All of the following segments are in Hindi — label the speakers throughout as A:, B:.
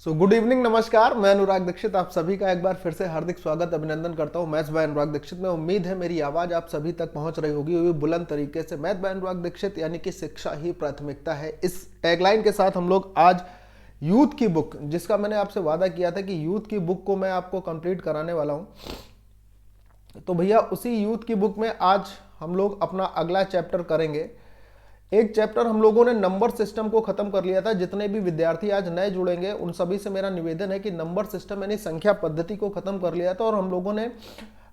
A: गुड इवनिंग, नमस्कार। मैं अनुराग दीक्षित आप सभी का एक बार फिर से हार्दिक स्वागत अभिनंदन करता हूं मैथ्स बाय अनुराग दीक्षित में। उम्मीद है मेरी आवाज़ आप सभी तक पहुंच रही होगी वो भी बुलंद तरीके से। मैथ्स बाय अनुराग दीक्षित यानी कि शिक्षा ही प्राथमिकता है, इस टैगलाइन के साथ हम लोग आज यूथ की बुक, जिसका मैंने आपसे वादा किया था कि यूथ की बुक को मैं आपको कंप्लीट कराने वाला हूं, तो भैया उसी यूथ की बुक में आज हम लोग अपना अगला चैप्टर करेंगे। एक चैप्टर हम लोगों ने नंबर सिस्टम को खत्म कर लिया था। जितने भी विद्यार्थी आज नए जुड़ेंगे उन सभी से मेरा निवेदन है कि नंबर सिस्टम यानी संख्या पद्धति को खत्म कर लिया था और हम लोगों ने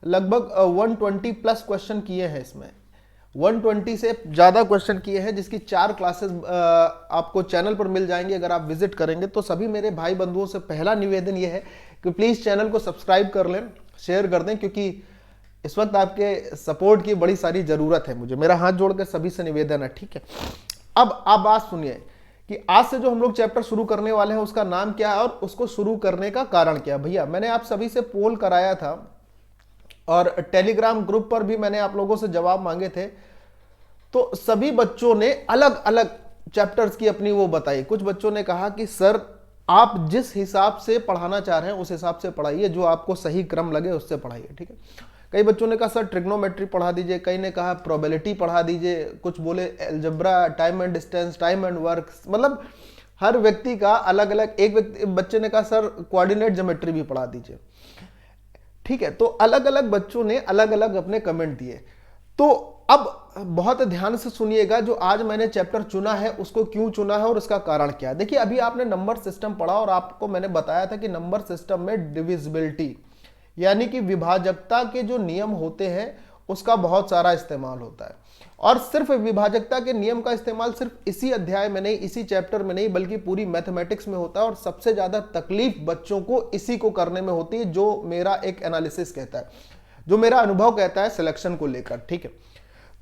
A: लगभग 120 प्लस क्वेश्चन किए हैं। इसमें 120 से ज़्यादा क्वेश्चन किए हैं, जिसकी 4 क्लासेस आपको चैनल पर मिल जाएंगी अगर आप विजिट करेंगे। तो सभी मेरे भाई बंधुओं से पहला निवेदन यह है कि प्लीज़ चैनल को सब्सक्राइब कर लें, शेयर कर दें, क्योंकि इस वक्त आपके सपोर्ट की बड़ी सारी जरूरत है मुझे। मेरा हाथ जोड़कर सभी से निवेदन है, ठीक है। अब आप बात सुनिए कि आज से जो हम लोग चैप्टर शुरू करने वाले हैं उसका नाम क्या है और उसको शुरू करने का कारण क्या है। भैया मैंने आप सभी से पोल कराया था और टेलीग्राम ग्रुप पर भी मैंने आप लोगों से जवाब मांगे थे, तो सभी बच्चों ने अलग अलग चैप्टर्स की अपनी वो बताई। कुछ बच्चों ने कहा कि सर आप जिस हिसाब से पढ़ाना चाह रहे हैं उस हिसाब से पढ़ाइए, जो आपको सही क्रम लगे उससे पढ़ाइए, ठीक है। कई बच्चों ने कहा सर ट्रिग्नोमेट्री पढ़ा दीजिए, कई ने कहा प्रोबेबिलिटी पढ़ा दीजिए, कुछ बोले algebra, time and distance, time and work. मतलब हर व्यक्ति का अलग अलग। एक बच्चे ने कहा सर कोऑर्डिनेट ज्योमेट्री भी पढ़ा दीजिए, ठीक है। तो अलग अलग बच्चों ने अलग अलग अपने कमेंट दिए। तो अब बहुत ध्यान से सुनिएगा, जो आज मैंने चैप्टर चुना है उसको क्यों चुना है और उसका कारण क्या है। देखिए अभी आपने नंबर सिस्टम पढ़ा और आपको मैंने बताया था कि नंबर सिस्टम में डिविजिबिलिटी यानी कि विभाजकता के जो नियम होते हैं उसका बहुत सारा इस्तेमाल होता है। और सिर्फ विभाजकता के नियम का इस्तेमाल सिर्फ इसी अध्याय में नहीं, इसी चैप्टर में नहीं, बल्कि पूरी मैथमेटिक्स में होता है। और सबसे ज्यादा तकलीफ बच्चों को इसी को करने में होती है, जो मेरा एक एनालिसिस कहता है, जो मेरा अनुभव कहता है सिलेक्शन को लेकर, ठीक है।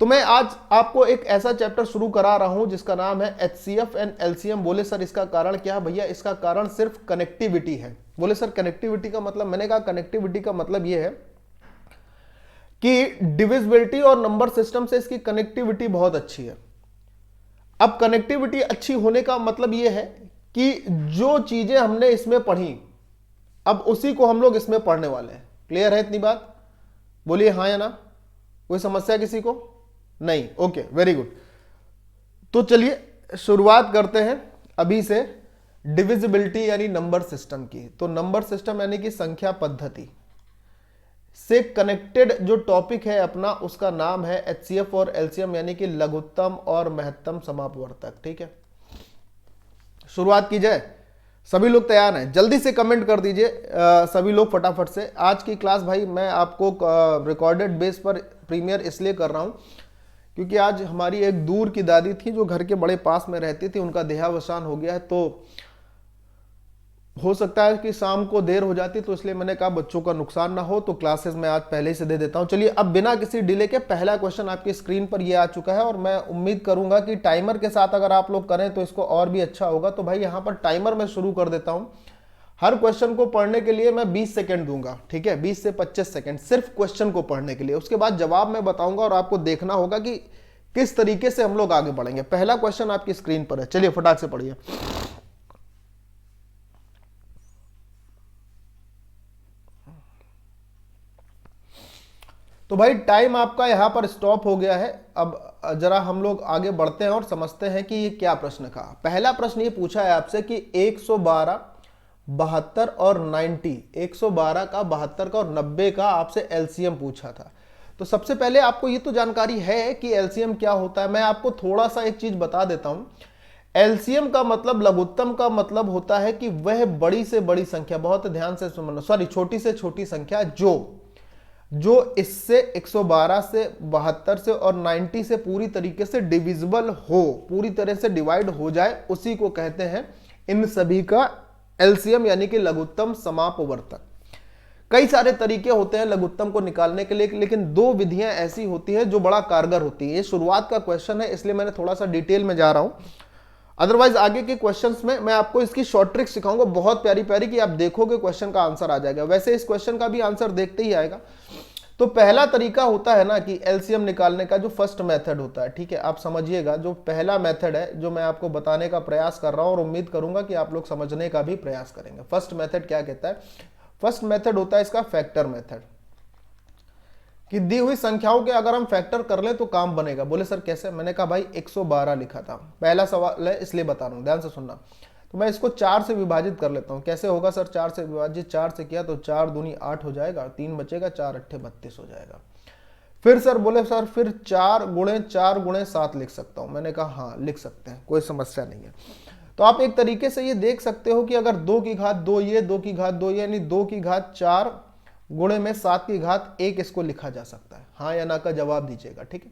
A: तो मैं आज आपको एक ऐसा चैप्टर शुरू करा रहा हूं जिसका नाम है HCF एंड LCM। बोले सर इसका कारण क्या है। भैया इसका कारण सिर्फ कनेक्टिविटी है। बोले सर कनेक्टिविटी का मतलब, मैंने कहा कनेक्टिविटी का मतलब यह है कि डिविजिबिलिटी और नंबर सिस्टम से इसकी कनेक्टिविटी बहुत अच्छी है। अब कनेक्टिविटी अच्छी होने का मतलब यह है कि जो चीजें हमने इसमें पढ़ी अब उसी को हम लोग इसमें पढ़ने वाले हैं। क्लियर है इतनी बात? बोलिए हाँ या ना। कोई समस्या किसी को? नहीं, ओके, वेरी गुड। तो चलिए शुरुआत करते हैं अभी से डिविजिबिलिटी यानी नंबर सिस्टम की। तो नंबर सिस्टम यानी कि संख्या पद्धति से कनेक्टेड जो टॉपिक है अपना, उसका नाम है HCF और LCM यानी कि लघुत्तम और महत्तम समापवर्तक, ठीक है। शुरुआत की जाए। सभी लोग तैयार हैं? जल्दी से कमेंट कर दीजिए सभी लोग फटाफट से। आज की क्लास भाई मैं आपको रिकॉर्डेड बेस पर प्रीमियर इसलिए कर रहा हूं क्योंकि आज हमारी एक दूर की दादी थी जो घर के बड़े पास में रहती थी, उनका देहावसान हो गया है। तो हो सकता है कि शाम को देर हो जाती, तो इसलिए मैंने कहा बच्चों का नुकसान ना हो, तो क्लासेस मैं आज पहले से दे देता हूं। चलिए अब बिना किसी डिले के पहला क्वेश्चन आपकी स्क्रीन पर ये आ चुका है और मैं उम्मीद करूंगा कि टाइमर के साथ अगर आप लोग करें तो इसको और भी अच्छा होगा। तो भाई यहां पर टाइमर मैं शुरू कर देता हूं। हर क्वेश्चन को पढ़ने के लिए मैं 20 सेकंड दूंगा, ठीक है, 20 से 25 सेकंड सिर्फ क्वेश्चन को पढ़ने के लिए। उसके बाद जवाब मैं बताऊंगा और आपको देखना होगा कि किस तरीके से हम लोग आगे बढ़ेंगे। पहला क्वेश्चन आपकी स्क्रीन पर है, चलिए फटाक से पढ़िए। तो भाई टाइम आपका यहां पर स्टॉप हो गया है। अब जरा हम लोग आगे बढ़ते हैं और समझते हैं कि ये क्या प्रश्न का। पहला प्रश्न ये पूछा है आपसे कि 112, 72 और 90, 112 का, 72 का और 90 का आपसे LCM पूछा था। तो सबसे पहले आपको ये तो जानकारी है कि LCM क्या होता है। मैं आपको थोड़ा सा एक चीज बता देता हूं। LCM का मतलब, लघुत्तम का मतलब होता है कि वह बड़ी से बड़ी संख्या, बहुत ध्यान से सुनना, सॉरी छोटी से छोटी संख्या जो इससे 112 से, 72 से और 90 से पूरी तरीके से डिविजिबल हो, पूरी तरह से डिवाइड हो जाए, उसी को कहते हैं इन सभी का LCM यानी कि लघुत्तम समापवर्तक। कई सारे तरीके होते हैं लघुत्तम को निकालने के लिए, लेकिन 2 विधियां ऐसी होती हैं जो बड़ा कारगर होती है। ये शुरुआत का क्वेश्चन है इसलिए मैंने थोड़ा सा डिटेल में जा रहा हूं, अदरवाइज आगे के क्वेश्चंस में मैं आपको इसकी शॉर्ट ट्रिक सिखाऊंगा बहुत प्यारी प्यारी, कि आप देखोगे क्वेश्चन का आंसर आ जाएगा। वैसे इस क्वेश्चन का भी आंसर देखते ही आएगा। तो पहला तरीका होता है ना कि एलसीएम निकालने का, जो फर्स्ट मेथड होता है, ठीक है, आप समझिएगा, जो पहला मेथड है जो मैं आपको बताने का प्रयास कर रहा हूं और उम्मीद करूंगा कि आप लोग समझने का भी प्रयास करेंगे। फर्स्ट मेथड क्या कहता है? फर्स्ट मेथड होता है इसका फैक्टर मेथड, कि दी हुई संख्याओं के अगर हम फैक्टर कर लें तो काम बनेगा। बोले सर कैसे? मैंने कहा भाई 112 लिखा था, पहला सवाल है इसलिए बता रहा हूं, ध्यान से सुनना। तो मैं इसको 4 से विभाजित कर लेता हूं। कैसे होगा सर? 4 से विभाजित, 4 से किया तो 4 दूनी 8 हो जाएगा, 3 बचेगा, 4 अट्ठे 32 हो जाएगा। फिर सर बोले सर फिर 4 गुणे 4 गुणे 7 लिख सकता हूं। मैंने कहा हाँ लिख सकते हैं, कोई समस्या नहीं है। तो आप एक तरीके से ये देख सकते हो कि अगर 2 की घात 2 ये, 2 की घात 2 ये, यानी 2 की घात 4 गुणे में 7 की घात 1 इसको लिखा जा सकता है। हाँ या ना का जवाब दीजिएगा, ठीक है।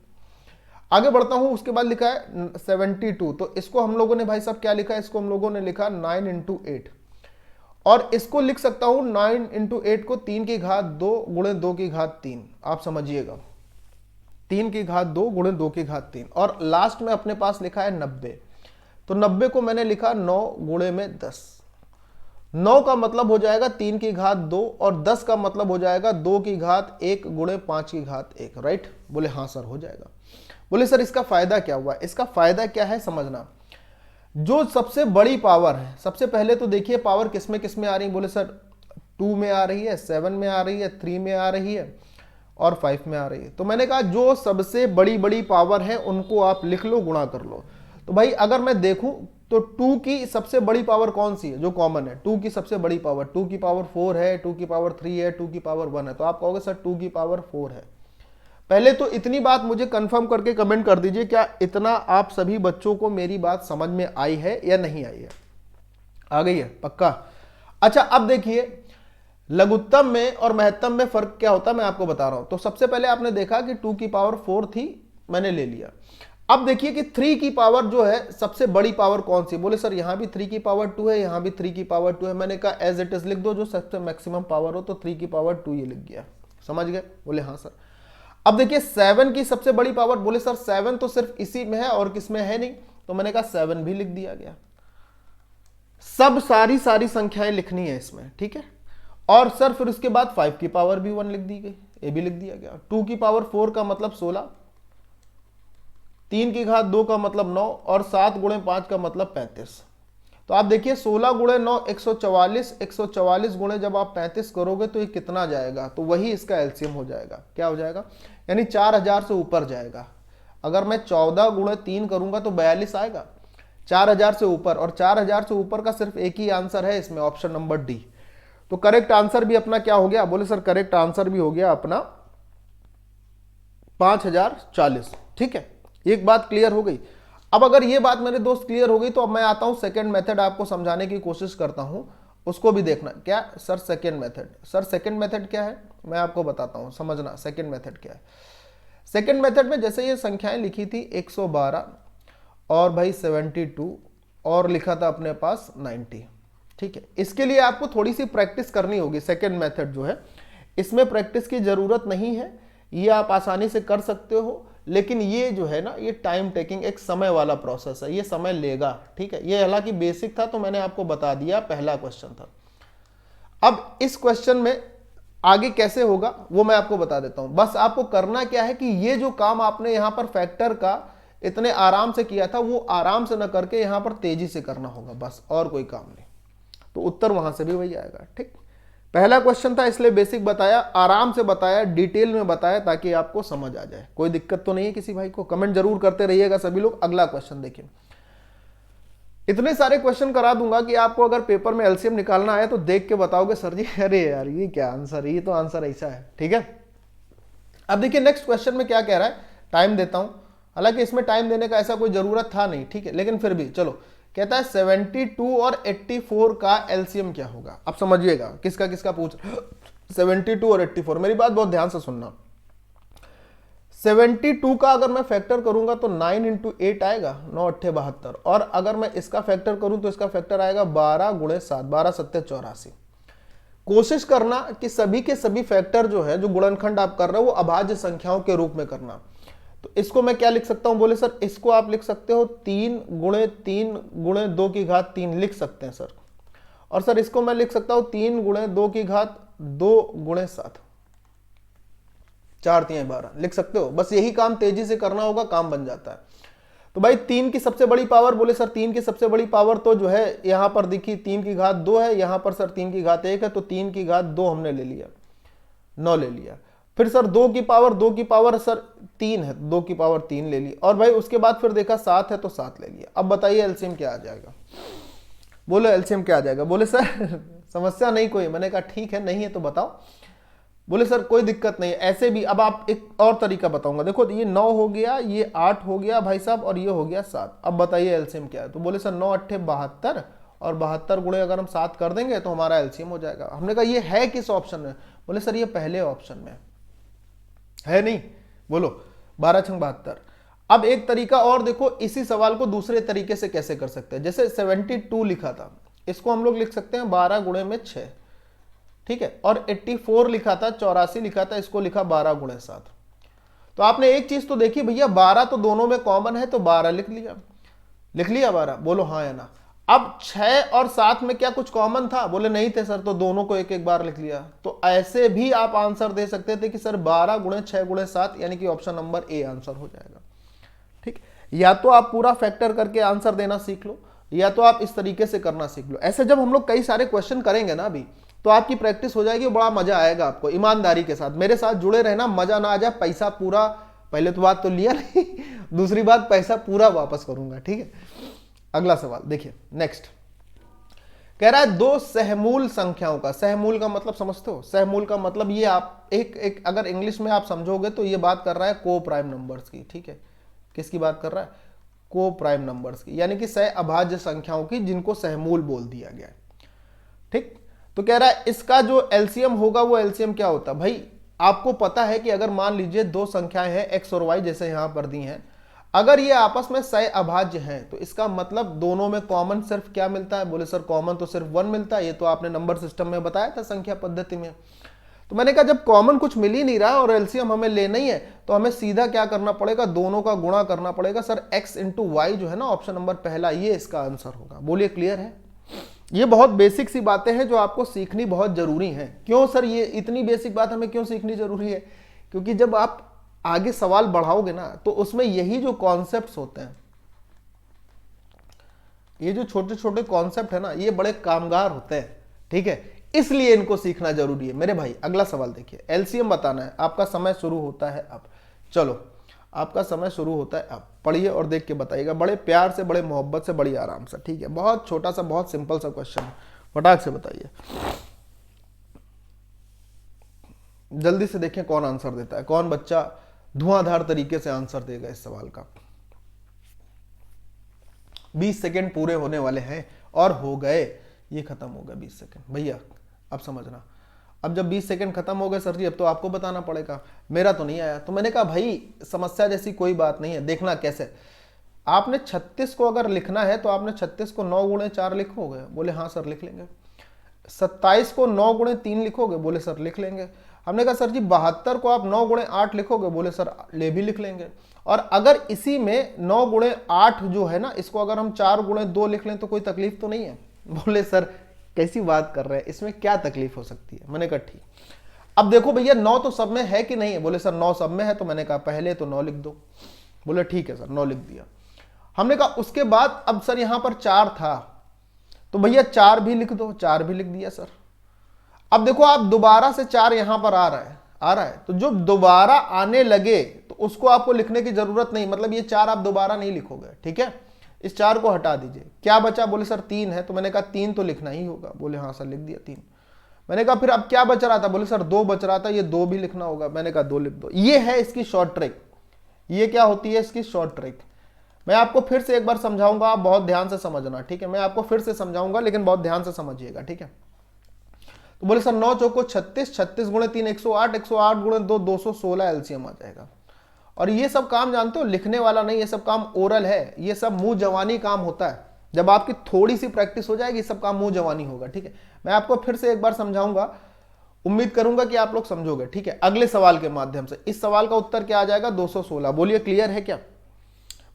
A: आगे बढ़ता हूं, उसके बाद लिखा है 72, तो इसको हम लोगों ने भाई साहब क्या लिखा है? इसको हम लोगों ने लिखा 9 इंटू 8, और इसको लिख सकता हूं 9 इंटू 8 को 3 की घात 2 गुणे 2 की घात 3। आप समझिएगा, 3 की घात 2 गुणे 2 की घात 3, और लास्ट में अपने पास लिखा है 90, तो 90 को मैंने लिखा 9 गुणे में 10। 9 का मतलब हो जाएगा 3 की घात 2, और 10 का मतलब हो जाएगा 2 की घात 1 गुणे 5 की घात 1, राइट? बोले हाँ सर हो जाएगा। बोले सर इसका फायदा क्या हुआ? इसका फायदा क्या है समझना। जो सबसे बड़ी पावर है, सबसे पहले तो देखिए पावर किसमें किसमें आ रही है। बोले सर 2 में आ रही है, 7 में आ रही है, 3 में आ रही है और 5 में आ रही है। तो मैंने कहा जो सबसे बड़ी बड़ी पावर है उनको आप लिख लो, गुणा कर लो। तो भाई अगर मैं देखूं तो 2 की सबसे बड़ी पावर कौन सी है जो कॉमन है? 2 की सबसे बड़ी पावर 2 की पावर 4 है, 2 की पावर 3 है, 2 की पावर 1 है। तो आप कहोगे सर 2 की पावर 4 है। पहले तो इतनी बात मुझे कंफर्म करके कमेंट कर दीजिए, क्या इतना आप सभी बच्चों को मेरी बात समझ में आई है या नहीं आई है? आ गई है पक्का? अच्छा अब देखिए लघुत्तम में और महत्तम में फर्क क्या होता है मैं आपको बता रहा हूं। तो सबसे पहले आपने देखा कि 2 की पावर 4 थी, मैंने ले लिया। अब देखिए कि 3 की पावर जो है सबसे बड़ी पावर कौन सी? बोले सर यहां भी 3 की पावर 2 है, यहां भी 3 की पावर 2 है। मैंने कहा एज इट इज लिख दो, जो सबसे मैक्सिमम पावर हो। तो 3 की पावर 2 ये लिख गया, समझ गए? बोले हाँ सर। अब देखिए 7 की सबसे बड़ी पावर, बोले सर 7 तो सिर्फ इसी में है और किसमें है नहीं। तो मैंने कहा 7 भी लिख दिया गया। सब सारी संख्याएं लिखनी है इसमें, ठीक है। और सर फिर उसके बाद 5 की पावर भी 1 लिख दी गई, ये भी लिख दिया गया। 2 की पावर 4 का मतलब 16, 3 की घात 2 का मतलब 9, और 7 गुणे 5 का मतलब 35। तो आप देखिए 16 गुणे 9 144, 144 गुणे जब आप 35 करोगे तो ये कितना जाएगा? तो वही इसका एलसीएम हो जाएगा। क्या हो जाएगा? यानी 4000 से ऊपर जाएगा। अगर मैं 14 गुणे 3 करूंगा तो 42 आएगा, 4000 से ऊपर। और 4000 से ऊपर का सिर्फ एक ही आंसर है इसमें, ऑप्शन नंबर डी। तो करेक्ट आंसर भी अपना क्या हो गया? बोले सर करेक्ट आंसर भी हो गया अपना 5040। ठीक है, एक बात क्लियर हो गई। अब अगर ये बात मेरे दोस्त क्लियर हो गई तो अब मैं आता हूं सेकंड मेथड आपको समझाने की कोशिश करता हूं, उसको भी देखना। क्या sir second method? Sir second method क्या है मैं आपको बताता हूं, समझना सेकंड मेथड क्या है। सेकंड मेथड में जैसे ये संख्याएं लिखी थी 112 और भाई 72 और लिखा था अपने पास 90, ठीक है। इसके लिए आपको थोड़ी सी प्रैक्टिस करनी होगी। सेकंड मेथड जो है इसमें प्रैक्टिस की जरूरत नहीं है, ये आप आसानी से कर सकते हो। लेकिन ये जो है ना ये टाइम टेकिंग, एक समय वाला प्रोसेस है, ये समय लेगा, ठीक है। ये हालांकि बेसिक था तो मैंने आपको बता दिया, पहला क्वेश्चन था। अब इस क्वेश्चन में आगे कैसे होगा वो मैं आपको बता देता हूं। बस आपको करना क्या है कि ये जो काम आपने यहां पर फैक्टर का इतने आराम से किया था वो आराम से न करके यहां पर तेजी से करना होगा, बस और कोई काम नहीं। तो उत्तर वहां से भी वही आएगा, ठीक। पहला क्वेश्चन था इसलिए बेसिक बताया, आराम से बताया, डिटेल में बताया ताकि आपको समझ आ जाए। कोई दिक्कत तो नहीं है किसी भाई को? कमेंट जरूर करते रहिएगा सभी लोग। अगला क्वेश्चन देखिए, इतने सारे क्वेश्चन करा दूंगा कि आपको अगर पेपर में एलसीएम निकालना आए तो देख के बताओगे सर जी अरे यार ये क्या आंसर है, ये तो आंसर ऐसा है, ठीक है। अब देखिए नेक्स्ट क्वेश्चन में क्या कह रहा है, टाइम देता हूं। हालांकि इसमें टाइम देने का ऐसा कोई जरूरत था नहीं, ठीक है, लेकिन फिर भी चलो। कहता है 72 और 84 का एलसीएम क्या होगा। अब समझिएगा किसका किसका पूछ 72 और 84। मेरी बात बहुत ध्यान से सुनना। 72 का अगर मैं फैक्टर करूंगा तो 9 इंटू 8 आएगा, 9 अट्ठे 72। और अगर मैं इसका फैक्टर करूं तो इसका फैक्टर आएगा 12 गुणे 7, 12 सत्ते 84। कोशिश करना कि सभी के सभी फैक्टर जो है, जो गुणनखंड आप कर रहे हो वो अभाज्य संख्याओं के रूप में करना। तो इसको मैं क्या लिख सकता हूं? बोले सर इसको आप लिख सकते हो 3 गुणे 2 की घात 3 लिख सकते हैं सर। और सर इसको मैं लिख सकता हूं 3 गुणे 2 की घात 2 गुणे 7। 4 तिहाई 12 लिख सकते हो, बस यही काम तेजी से करना होगा, काम बन जाता है। तो भाई 3 की सबसे बड़ी पावर, बोले सर 3 की सबसे बड़ी पावर तो जो है यहां पर दिखी 3 की घात 2 है, यहां पर सर 3 की घात 1 है, तो 3 की घात 2 हमने ले लिया, 9 ले लिया। फिर सर 2 की पावर सर 3 है, 2 की पावर 3 ले ली, और भाई उसके बाद फिर देखा 7 है तो 7 ले लिया। अब बताइए एलसीएम क्या आ जाएगा, बोलो एलसीएम क्या आ जाएगा। बोले सर समस्या नहीं कोई, मैंने कहा ठीक है, नहीं है तो बताओ। बोले सर कोई दिक्कत नहीं, ऐसे भी। अब आप एक और तरीका बताऊंगा, देखो ये 9 हो गया, ये 8 हो गया भाई साहब, और ये हो गया 7। अब बताइए एलसीएम क्या है। तो बोले सर 9 अट्ठे 72, और 72 गुणे अगर हम 7 कर देंगे तो हमारा एलसीएम हो जाएगा। हमने कहा ये है किस ऑप्शन में, बोले सर ये पहले ऑप्शन में है। नहीं, बोलो 12 छंग 72। अब एक तरीका और देखो, इसी सवाल को दूसरे तरीके से कैसे कर सकते हैं। जैसे 72 लिखा था, इसको हम लोग लिख सकते हैं 12 गुणे में 6, ठीक है। और 84 लिखा था, 84 लिखा था, इसको लिखा 12 गुणे 7। तो आपने एक चीज तो देखी भैया, 12 तो दोनों में कॉमन है, तो 12 लिख लिया, 12। बोलो हाँ या ना। अब 6 और 7 में क्या कुछ कॉमन था, बोले नहीं थे सर, तो दोनों को एक एक बार लिख लिया। तो ऐसे भी आप आंसर दे सकते थे कि सर 12 गुणे 6 गुणे 7, यानी कि ऑप्शन नंबर ए आंसर हो जाएगा, ठीक। या तो आप पूरा फैक्टर करके आंसर देना सीख लो, या तो आप इस तरीके से करना सीख लो। ऐसे जब हम लोग कई सारे क्वेश्चन करेंगे ना अभी, तो आपकी प्रैक्टिस हो जाएगी, बड़ा मजा आएगा आपको। ईमानदारी के साथ मेरे साथ जुड़े रहना, मजा ना आ जाए पैसा पूरा, पहले तो बात तो लिया नहीं दूसरी बात पैसा पूरा वापस करूंगा, ठीक है। अगला सवाल देखिए, नेक्स्ट कह रहा है 2 सहमूल संख्याओं का, सहमूल का मतलब समझते हो, सहमूल का मतलब ये आप एक अगर इंग्लिश में आप समझोगे तो ये बात कर रहा है को प्राइम नंबर्स की, ठीक है। किसकी बात कर रहा है, को प्राइम नंबर्स की, यानी कि सह अभाज्य संख्याओं की, जिनको सहमूल बोल दिया गया है, ठीक। तो कह रहा है इसका जो एलसीएम होगा वो एलसीएम क्या होता है। भाई आपको पता है कि अगर मान लीजिए 2 संख्याएं हैं एक्स और वाई, जैसे यहां पर दी हैं, अगर ये आपस में सह अभाज्य हैं तो इसका मतलब दोनों में कॉमन सिर्फ क्या मिलता है। बोले सर कॉमन तो सिर्फ 1 मिलता है, ये तो आपने नंबर सिस्टम में बताया था, संख्या पद्धति में। तो मैंने कहा जब कॉमन कुछ मिल ही नहीं रहा और एलसीएम हमें लेना ही है, तो हमें सीधा क्या करना पड़ेगा, दोनों का गुणा करना पड़ेगा। सर x इंटू वाई जो है ना, ऑप्शन नंबर पहला, ये इसका आंसर होगा। बोलिए क्लियर है। ये बहुत बेसिक सी बातें हैं जो आपको सीखनी बहुत जरूरी है। क्यों सर ये इतनी बेसिक बात हमें क्यों सीखनी जरूरी है, क्योंकि जब आप आगे सवाल बढ़ाओगे ना, तो उसमें यही जो कॉन्सेप्ट्स होते हैं, ये जो छोटे छोटे कॉन्सेप्ट है ना, ये बड़े कामगार होते हैं, ठीक है। इसलिए इनको सीखना जरूरी है मेरे भाई। अगला सवाल देखिए, एलसीएम बताना है। आपका समय शुरू होता है अब, चलो आपका समय शुरू होता है अब। पढ़िए और देख के बताइएगा, बड़े प्यार से, बड़े मोहब्बत से, बड़ी आराम से, ठीक है। बहुत छोटा सा, बहुत सिंपल सा क्वेश्चन है, फटाक से बताइए। जल्दी से देखें कौन आंसर देता है, कौन बच्चा धुआंधार तरीके से आंसर देगा इस सवाल का। 20 सेकेंड पूरे होने वाले हैं और हो गए, ये खत्म हो गया 20 सेकेंड भैया। अब समझना, अब जब 20 सेकंड खत्म हो गए सर जी, अब तो आपको बताना पड़ेगा, मेरा तो नहीं आया। तो मैंने कहा भाई समस्या जैसी कोई बात नहीं है, देखना कैसे। आपने 36 को अगर लिखना है तो आपने 36 को 9 गुणे 4 लिखोगे, बोले हाँ सर लिख लेंगे। 27 को 9 गुणे 3 लिखोगे, बोले सर लिख लेंगे। हमने कहा सर जी 72 को आप 9 गुणे 8 लिखोगे, बोले सर ले भी लिख लेंगे। और अगर इसी में 9 गुणे 8 जो है ना, इसको अगर हम 4 गुणे 2 लिख लें तो कोई तकलीफ तो नहीं है। बोले सर कैसी बात कर रहे हैं, इसमें क्या तकलीफ हो सकती है। मैंने कहा ठीक। अब देखो भैया 9 तो सब में है कि नहीं है, बोले सर 9 सब में है। तो मैंने कहा पहले तो 9 लिख दो, बोले ठीक है सर 9 लिख दिया। हमने कहा उसके बाद अब सर यहां पर 4 था, तो भैया 4 भी लिख दो, 4 भी लिख दिया सर। अब देखो आप दोबारा से 4 यहां पर आ रहा है, तो जो दोबारा आने लगे तो उसको आपको लिखने की जरूरत नहीं, मतलब ये 4 आप दोबारा नहीं लिखोगे, ठीक है। इस 4 को हटा दीजिए, क्या बचा, बोले सर 3 है। तो मैंने कहा 3 तो लिखना ही होगा, बोले हाँ सर लिख दिया 3। मैंने कहा फिर अब क्या बच रहा था, बोले सर 2 बच रहा था, ये 2 भी लिखना होगा। मैंने कहा 2 लिख दो। ये है इसकी शॉर्ट ट्रिक। ये क्या होती है इसकी शॉर्ट ट्रिक, मैं आपको फिर से एक बार समझाऊंगा, आप बहुत ध्यान से समझना, ठीक है। मैं आपको फिर से समझाऊंगा लेकिन बहुत ध्यान से समझिएगा, ठीक है। तो बोले सर 9 चौको 36, 36 गुणे 3 108, 108 गुणे 2 216 एलसीएम आ जाएगा। और ये सब काम जानते हो लिखने वाला नहीं, ये सब काम ओरल है, ये सब मुंह जवानी काम होता है। जब आपकी थोड़ी सी प्रैक्टिस हो जाएगी सब काम मुंह जवानी होगा, ठीक है। मैं आपको फिर से एक बार समझाऊंगा, उम्मीद करूंगा कि आप लोग समझोगे, ठीक है। अगले सवाल के माध्यम से इस सवाल का उत्तर क्या आ जाएगा, 216। बोलिए क्लियर है क्या,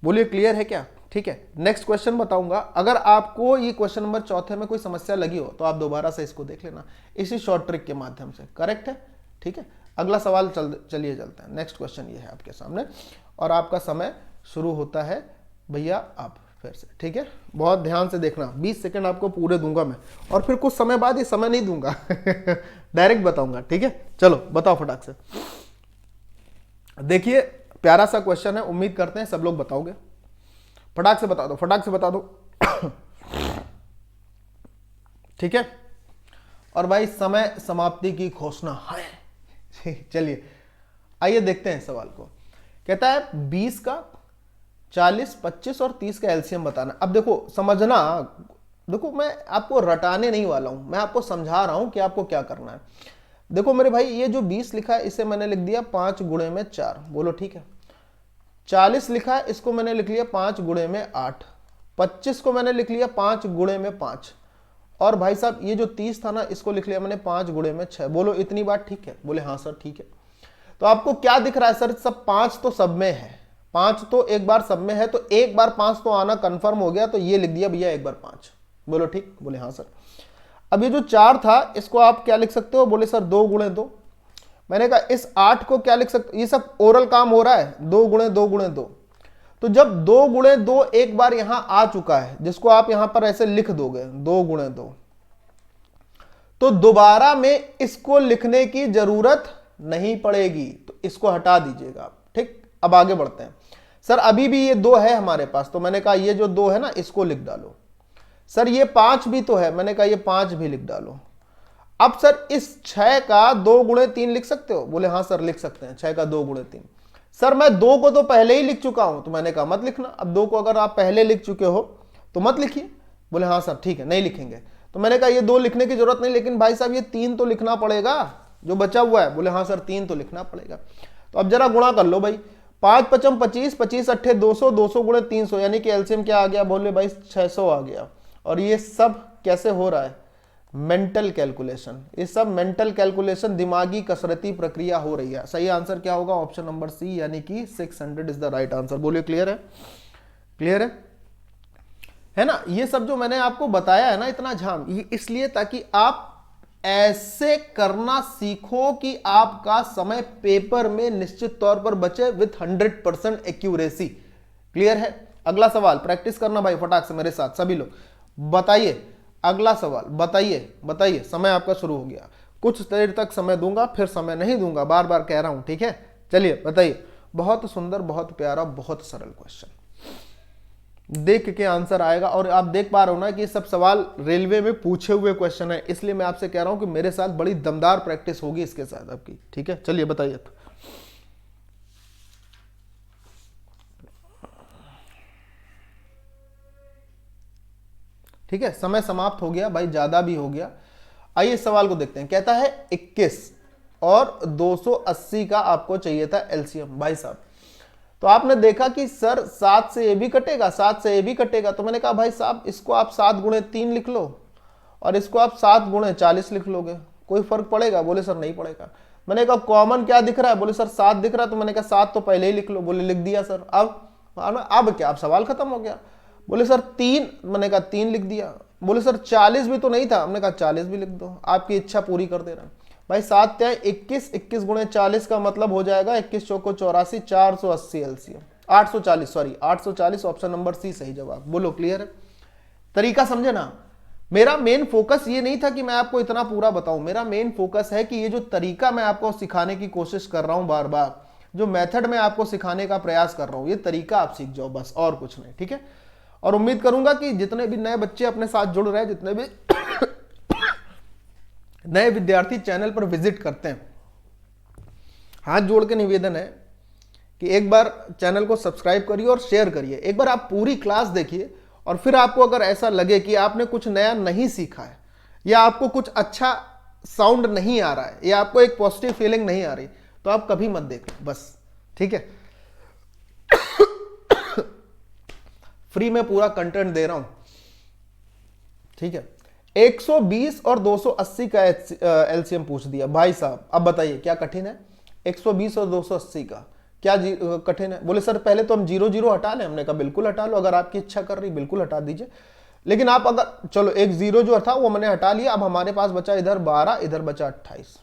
A: बोलिए क्लियर है क्या, ठीक है। नेक्स्ट क्वेश्चन बताऊंगा। अगर आपको ये क्वेश्चन नंबर 4 में कोई समस्या लगी हो तो आप दोबारा से इसको देख लेना, इसी शॉर्ट ट्रिक के माध्यम से। करेक्ट है, ठीक है। अगला सवाल चलिए चलते हैं। नेक्स्ट क्वेश्चन ये है आपके सामने और आपका समय शुरू होता है भैया अब फिर से, ठीक है। बहुत ध्यान से देखना, 20 सेकंड आपको पूरे दूंगा मैं और फिर कुछ समय बाद ये समय नहीं दूंगा डायरेक्ट बताऊंगा, ठीक है। चलो बताओ फटाक से। देखिए प्यारा सा क्वेश्चन है, उम्मीद करते हैं सब लोग बताओगे। फटाक से बता दो, फटाक से बता दो ठीक है। और भाई समय समाप्ति की घोषणा है चलिए आइए देखते हैं सवाल को। कहता है 20 का 40, 25 और 30 का एलसीएम बताना। अब देखो समझना, देखो मैं आपको रटाने नहीं वाला हूं, मैं आपको समझा रहा हूं कि आपको क्या करना है। देखो मेरे भाई ये जो 20 लिखा है इसे मैंने लिख दिया 5 गुणे में 4, बोलो ठीक है। 40 लिखा है इसको मैंने लिख लिया 5 गुणे में 8, 25 को मैंने लिख लिया 5 गुणे में 5 और भाई साहब ये जो 30 था ना इसको लिख लिया मैंने 5 गुणे में 6। बोलो इतनी बात ठीक है? बोले हाँ सर ठीक है। तो आपको क्या दिख रहा है सर? सब 5 तो सब में है, 5 तो एक बार सब में है, तो एक बार 5 तो आना कंफर्म हो गया, तो ये लिख दिया भैया एक बार 5। बोलो ठीक? बोले हाँ सर। अब ये जो 4 था इसको आप क्या लिख सकते हो? बोले सर 2 गुणे 2। मैंने कहा इस 8 को क्या लिख सकते? ये सब ओरल काम हो रहा है, 2 गुणे 2 गुणे 2। तो जब 2 गुणे 2 एक बार यहां आ चुका है, जिसको आप यहां पर ऐसे लिख दोगे 2 गुणे 2, तो दोबारा में इसको लिखने की जरूरत नहीं पड़ेगी, तो इसको हटा दीजिएगा, ठीक। अब आगे बढ़ते हैं। सर अभी भी ये 2 है हमारे पास, तो मैंने कहा ये जो 2 है ना इसको लिख डालो। सर ये 5 भी तो है, मैंने कहा ये 5 भी लिख डालो। अब सर इस 6 का 2 गुणे 3 लिख सकते हो? बोले हाँ सर लिख सकते हैं, 6 का 2 गुणे 3। सर मैं 2 को तो पहले ही लिख चुका हूं, तो मैंने कहा मत लिखना। अब 2 को अगर आप पहले लिख चुके हो तो मत लिखिए। बोले हाँ सर ठीक है, नहीं लिखेंगे। तो मैंने कहा ये 2 लिखने की जरूरत नहीं, लेकिन भाई साहब ये 3 तो लिखना पड़ेगा जो बचा हुआ है। बोले हाँ सर 3 तो लिखना पड़ेगा। तो अब जरा गुणा कर लो भाई, 5 पचम 25, 25 अट्ठे 200, 200 गुणे 300, यानी कि एलसीएम क्या आ गया? बोले भाई 600 आ गया। और ये सब कैसे हो रहा है? Mental calculation. ये सब मेंटल कैलकुलेशन, दिमागी कसरती प्रक्रिया हो रही है। सही आंसर क्या होगा? ऑप्शन नंबर सी, यानी कि 600 इज द राइट आंसर। बोलिए क्लियर है? क्लियर है ना? ये सब जो मैंने आपको बताया है ना, इतना झाम, ये इसलिए ताकि आप ऐसे करना सीखो कि आपका समय पेपर में निश्चित तौर पर बचे विथ 100% एक्यूरेसी। क्लियर है? अगला सवाल प्रैक्टिस करना भाई फटाक से मेरे साथ सभी लोग। बताइए अगला सवाल, बताइए बताइए। समय आपका शुरू हो गया, कुछ देर तक समय दूंगा, फिर समय नहीं दूंगा, बार बार कह रहा हूं, ठीक है। चलिए बताइए। बहुत सुंदर, बहुत प्यारा, बहुत सरल क्वेश्चन, देख के आंसर आएगा। और आप देख पा रहे हो ना कि सब सवाल रेलवे में पूछे हुए क्वेश्चन है, इसलिए मैं आपसे कह रहा हूं कि मेरे साथ बड़ी दमदार प्रैक्टिस होगी इसके साथ आपकी, ठीक है। चलिए बताइए। ठीक है, समय समाप्त हो गया भाई, ज्यादा भी हो गया। आइए इस सवाल को देखते हैं। कहता है 21 और 280 का आपको चाहिए था एलसीएम। भाई साहब तो आपने देखा कि सर 7 से ये भी कटेगा, 7 से ये भी कटेगा, तो मैंने कहा भाई साहब इसको आप 7 गुणे 3 लिख लो और इसको आप 7 गुणे 40 लिख लोगे, कोई फर्क पड़ेगा? बोले सर नहीं पड़ेगा। मैंने कहा कॉमन क्या दिख रहा है? बोले सर 7 दिख रहा है। तो मैंने कहा 7 तो पहले ही लिख लो। बोले लिख दिया सर। अब क्या? अब सवाल खत्म हो गया। बोले सर 3, मैंने कहा 3 लिख दिया। बोले सर 40 भी तो नहीं था, हमने कहा 40 भी लिख दो, आपकी इच्छा पूरी कर दे रहा भाई। 7 क्या 21, 21 गुणे 40 का मतलब हो जाएगा 21 चौको 84, 480 LCM, 840, sorry 840, option number C सही जवाब। बोलो क्लियर है? तरीका समझे ना? मेरा मेन फोकस ये नहीं था कि मैं आपको इतना पूरा बताऊं, मेरा मेन फोकस है कि ये जो तरीका मैं आपको सिखाने की कोशिश कर रहा हूं, बार बार जो मेथड मैं आपको सिखाने का प्रयास कर रहा हूं, ये तरीका आप सीख जाओ बस, और कुछ नहीं, ठीक है। और उम्मीद करूंगा कि जितने भी नए बच्चे अपने साथ जुड़ रहे हैं, जितने भी नए विद्यार्थी चैनल पर विजिट करते हैं, हाथ जोड़ के निवेदन है कि एक बार चैनल को सब्सक्राइब करिए और शेयर करिए। एक बार आप पूरी क्लास देखिए और फिर आपको अगर ऐसा लगे कि आपने कुछ नया नहीं सीखा है, या आपको कुछ अच्छा साउंड नहीं आ रहा है, या आपको एक पॉजिटिव फीलिंग नहीं आ रही, तो आप कभी मत देखो बस, ठीक है। फ्री में पूरा कंटेंट दे रहा हूं, ठीक है। 120 और 280 का एलसीएम पूछ दिया भाई साहब। अब बताइए क्या कठिन है? 120 और 280 का क्या कठिन है? बोले सर पहले तो हम 0 0 हटा लें। हमने कहा बिल्कुल हटा लो, अगर आपकी इच्छा कर रही बिल्कुल हटा दीजिए। लेकिन आप अगर चलो एक 0 जो था वो मैंने हटा लिया, अब हमारे पास बचा इधर 12, इधर बचा 28।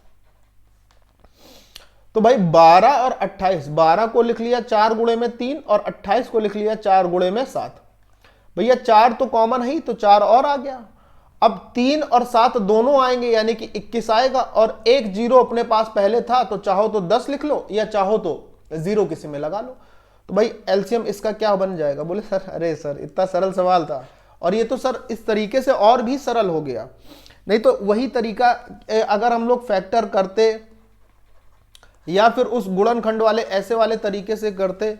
A: तो भाई 12 और 28, 12 को लिख लिया 4 गुणे में 3 और 28 को लिख लिया 4 गुणे में 7। भैया 4 तो कॉमन है ही, तो 4 और आ गया। अब 3 और 7 दोनों आएंगे यानी कि 21 आएगा, और एक जीरो अपने पास पहले था, तो चाहो तो 10 लिख लो या चाहो तो जीरो किसी में लगा लो। तो भाई एलसीएम इसका क्या बन जाएगा? बोले सर अरे सर इतना सरल सवाल था, और ये तो सर इस तरीके से और भी सरल हो गया। नहीं तो वही तरीका अगर हम लोग फैक्टर करते या फिर उस गुणनखंड वाले ऐसे वाले तरीके से करते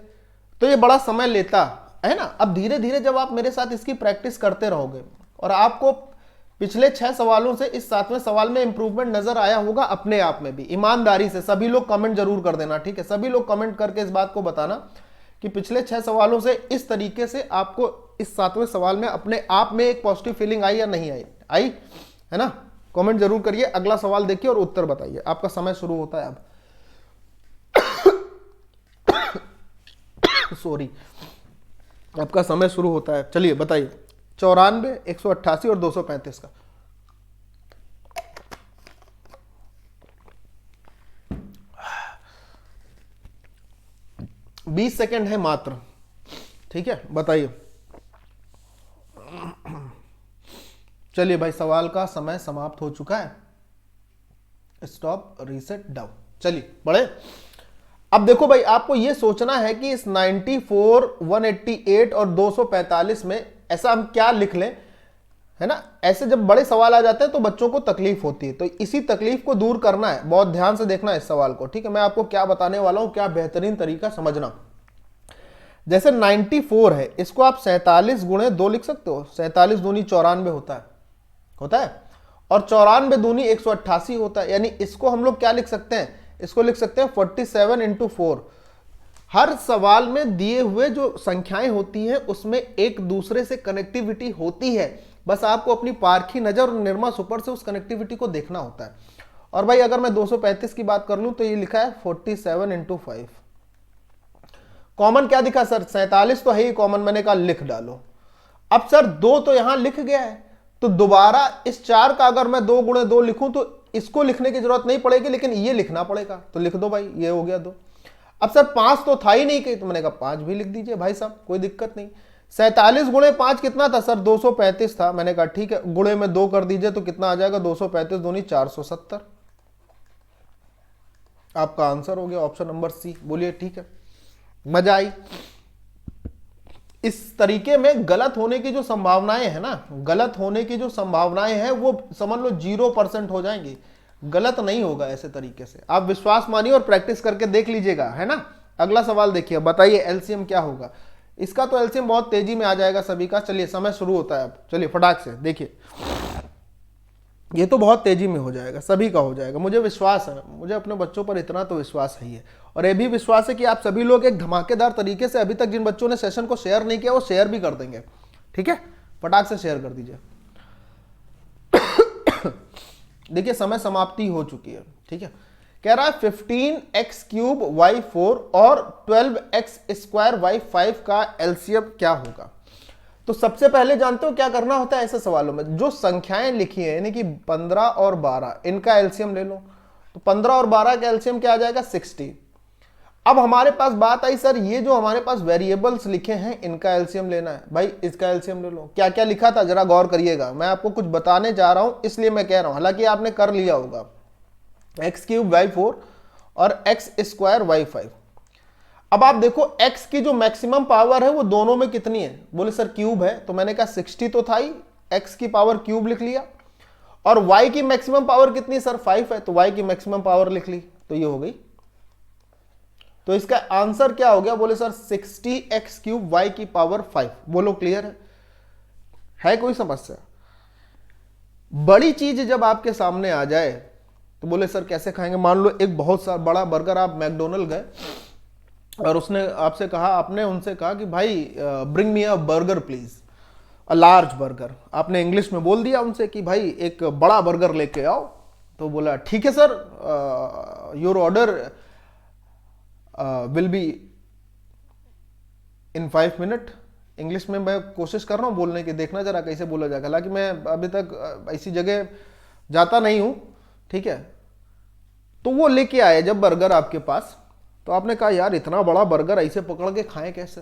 A: तो ये बड़ा समय लेता है ना। अब धीरे धीरे जब आप मेरे साथ इसकी प्रैक्टिस करते रहोगे और आपको पिछले 6 सवालों से इस 7वें सवाल में इंप्रूवमेंट नजर आया होगा अपने आप में भी। ईमानदारी से सभी लोग कमेंट जरूर कर देना, ठीक है? सभी लोग कमेंट करके इस बात को बताना कि पिछले 6 सवालों से इस तरीके से आपको इस 7वें सवाल में अपने आप में एक पॉजिटिव फीलिंग आई या नहीं आई है ना? कमेंट जरूर करिए। अगला सवाल देखिए और उत्तर बताइए। आपका समय शुरू होता है अब। सॉरी, आपका समय शुरू होता है। चलिए बताइए। 94, 188 और 235 का। बीस सेकेंड है मात्र, ठीक है? बताइए। चलिए भाई, सवाल का समय समाप्त हो चुका है। Stop, reset, down. चलिए बढ़े। अब देखो भाई, आपको यह सोचना है कि इस 94, 188 और 245 में ऐसा हम क्या लिख लें, है ना? ऐसे जब बड़े सवाल आ जाते हैं तो बच्चों को तकलीफ होती है, तो इसी तकलीफ को दूर करना है। बहुत ध्यान से देखना है इस सवाल को, ठीक है? मैं आपको क्या बताने वाला हूं, क्या बेहतरीन तरीका समझना। जैसे 94 है, इसको आप 47 गुणे 2 लिख सकते हो। 47 दूनी 94 होता है, और 94 दूनी 188 होता है। यानी इसको हम लोग क्या लिख सकते हैं? इसको लिख सकते हैं 47 इंटू 4। हर सवाल में दिए हुए जो संख्याएं होती हैं उसमें एक दूसरे से कनेक्टिविटी होती है, बस आपको अपनी पारखी नजर और निर्मा सुपर से उस कनेक्टिविटी को देखना होता है। और भाई अगर मैं 235 की बात कर लूं तो ये लिखा है 47 इंटू 5। कॉमन क्या दिखा सर? 47 तो है ही कॉमन, मैंने कहा लिख डालो। अब सर 2 तो यहां लिख गया है, तो दोबारा इस 4 का अगर मैं 2 गुणे 2 लिखूं तो इसको लिखने की जरूरत नहीं पड़ेगी, लेकिन ये लिखना पड़ेगा। तो लिख दो भाई, ये हो गया 2। अब सर 5 तो था ही नहीं कहीं, तो मैंने कहा 5 भी लिख दीजिए भाई साहब, कोई दिक्कत नहीं। 47 गुणे 5 कितना था सर? 235 था। मैंने कहा ठीक है, गुणे में 2 कर दीजिए तो कितना आ जाएगा? 235 दूनी 470। आपका आंसर हो गया ऑप्शन नंबर सी। बोलिए ठीक है, मजा आई? इस तरीके में गलत होने की जो संभावनाएं है ना, गलत होने की जो संभावनाएं हैं वो समझ लो 0% हो जाएंगी। गलत नहीं होगा ऐसे तरीके से। आप विश्वास मानिए और प्रैक्टिस करके देख लीजिएगा, है ना? अगला सवाल देखिए, बताइए एलसीएम क्या होगा इसका। तो एलसीएम बहुत तेजी में आ जाएगा सभी का। चलिए समय शुरू होता है अब, चलिए फटाक से देखिए। ये तो बहुत तेजी में हो जाएगा, सभी का हो जाएगा, मुझे विश्वास है। मुझे अपने बच्चों पर इतना तो विश्वास ही है, और ये भी विश्वास है कि आप सभी लोग एक धमाकेदार तरीके से अभी तक जिन बच्चों ने सेशन को शेयर नहीं किया वो शेयर भी कर देंगे, ठीक है? फटाक से शेयर कर दीजिए। देखिए समय समाप्ति हो चुकी है, ठीक है? कह रहा है 15x³ y4 और 12x² y5 का एलसीएम क्या होगा। तो सबसे पहले जानते हो क्या करना होता है ऐसे सवालों में? जो संख्याएं लिखी हैं यानी कि 15 और 12, इनका एलसीएम ले लो। तो 15 और 12 का एलसीएम क्या आ जाएगा? 60। अब हमारे पास बात आई सर, ये जो हमारे पास वेरिएबल्स लिखे हैं इनका एलसीएम लेना है। भाई इसका एलसीएम ले लो। क्या क्या लिखा था जरा गौर करिएगा, मैं आपको कुछ बताने जा रहा हूं इसलिए मैं कह रहा हूं, हालांकि आपने कर लिया होगा। x³ y4 और x² y5। अब आप देखो x की जो मैक्सिमम पावर है वो दोनों में कितनी है? बोले सर क्यूब है, तो मैंने कहा 60 तो था ही, x की पावर क्यूब लिख लिया। और y की मैक्सिमम पावर कितनी सर? 5 है, तो y की मैक्सिमम पावर लिख ली, तो ये हो गई। तो इसका आंसर क्या हो गया? बोले सर 60x³ y की पावर 5। बोलो क्लियर है कोई समस्या? बड़ी चीज जब आपके सामने आ जाए तो बोले सर कैसे खाएंगे? मान लो एक बहुत सा बड़ा बर्गर, आप मैकडोनल्ड गए और उसने आपसे कहा, आपने उनसे कहा कि भाई bring me a burger please, a large burger. आपने इंग्लिश में बोल दिया उनसे कि भाई एक बड़ा बर्गर लेके आओ। तो बोला ठीक है sir, your order will be in 5 minute. English में मैं कोशिश कर रहा हूं बोलने की, देखना जरा कैसे बोला जाएगा। हालांकि मैं अभी तक ऐसी जगह जाता नहीं हूं, ठीक है? तो वो लेके आए जब बर्गर आपके पास, तो आपने कहा यार इतना बड़ा बर्गर ऐसे पकड़ के खाएं कैसे।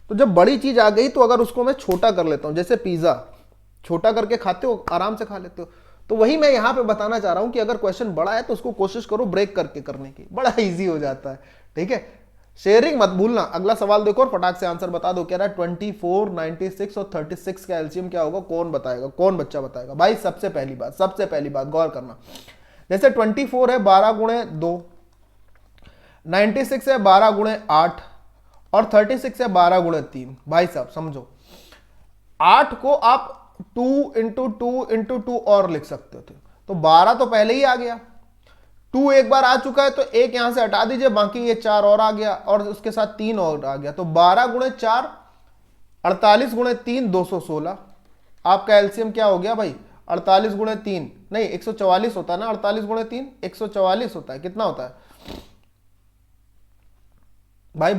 A: तो जब बड़ी चीज आ गई तो अगर उसको मैं छोटा कर लेता हूं, जैसे पिज्जा छोटा करके खाते हो, आराम से खा लेते हो, तो वही मैं यहां पे बताना चाह रहा हूं कि अगर क्वेश्चन बड़ा है तो उसको कोशिश करो ब्रेक करके करने की, बड़ा इजी हो जाता है। ठीक है, शेयरिंग मत भूलना। अगला सवाल देखो और फटाक से आंसर बता दो। कह रहा है 24, 96 और 36 का एलसीएम क्या होगा, कौन बताएगा, कौन बच्चा बताएगा। भाई सबसे पहली बात गौर करना, जैसे 24 है 12 गुणे 2, 96 है 12 गुणे 8 और 36 है 12 गुणे 3। भाई साहब समझो, 8 को आप 2 इंटू 2 इंटू 2 और लिख सकते थे, तो 12 तो पहले ही आ गया, 2 एक बार आ चुका है तो एक यहां से हटा दीजिए, बाकी ये 4 और आ गया और उसके साथ 3 और आ गया, तो 12 गुणे 4 48 गुणे 3 216। आपका एलसीएम क्या हो गया भाई, 48 गुणे 3 नहीं 144 होता है ना, 48 गुणे 3 144 होता है। कितना होता है भाई,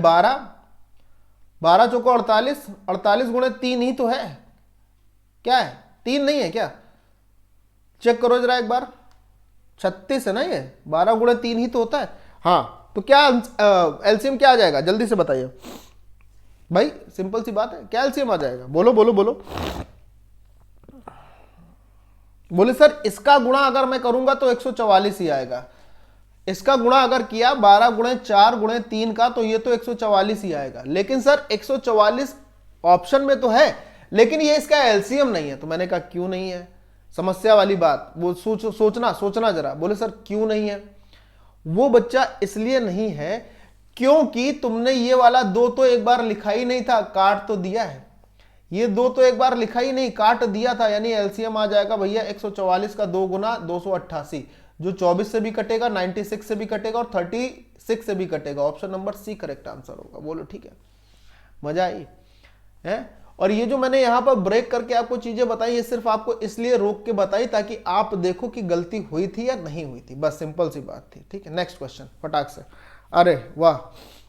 A: 12 चौको 48, 48 गुणे 3 ही तो है, क्या है 3 नहीं है क्या, चेक करो जरा एक बार, 36 है ना ये, 12 गुणे 3 ही तो होता है। हाँ तो क्या एलसीएम क्या आ जाएगा, जल्दी से बताइए भाई, सिंपल सी बात है, क्या एलसीएम आ जाएगा, बोलो बोलो बोलो। बोले सर इसका गुणा अगर मैं करूंगा तो 144 ही आएगा, इसका गुणा अगर किया 12 गुणे 4 गुणे 3 का तो ये तो 144 ही आएगा। लेकिन सर 144 ऑप्शन में तो है, लेकिन ये इसका एलसीएम नहीं है। तो मैंने कहा क्यों नहीं है, समस्या वाली बात, वो सोचना जरा। बोले सर क्यों नहीं है, वो बच्चा इसलिए नहीं है क्योंकि तुमने ये वाला 2 तो एक बार लिखा ही नहीं था, काट तो दिया है, ये 2 तो एक बार लिखा ही नहीं, काट दिया था, यानी एलसीएम आ जाएगा भैया 144 का 2 गुना 288, जो 24 से भी कटेगा, 96 से भी कटेगा और 36 से भी कटेगा। Option number C correct answer होगा। बोलो ठीक है, मजा आई है। और ये जो मैंने यहां पर ब्रेक करके आपको चीजें बताई, ये सिर्फ आपको इसलिए रोक के बताई ताकि आप देखो कि गलती हुई थी या नहीं हुई थी, बस सिंपल सी बात थी। ठीक है, नेक्स्ट क्वेश्चन फटाक से। अरे वाह,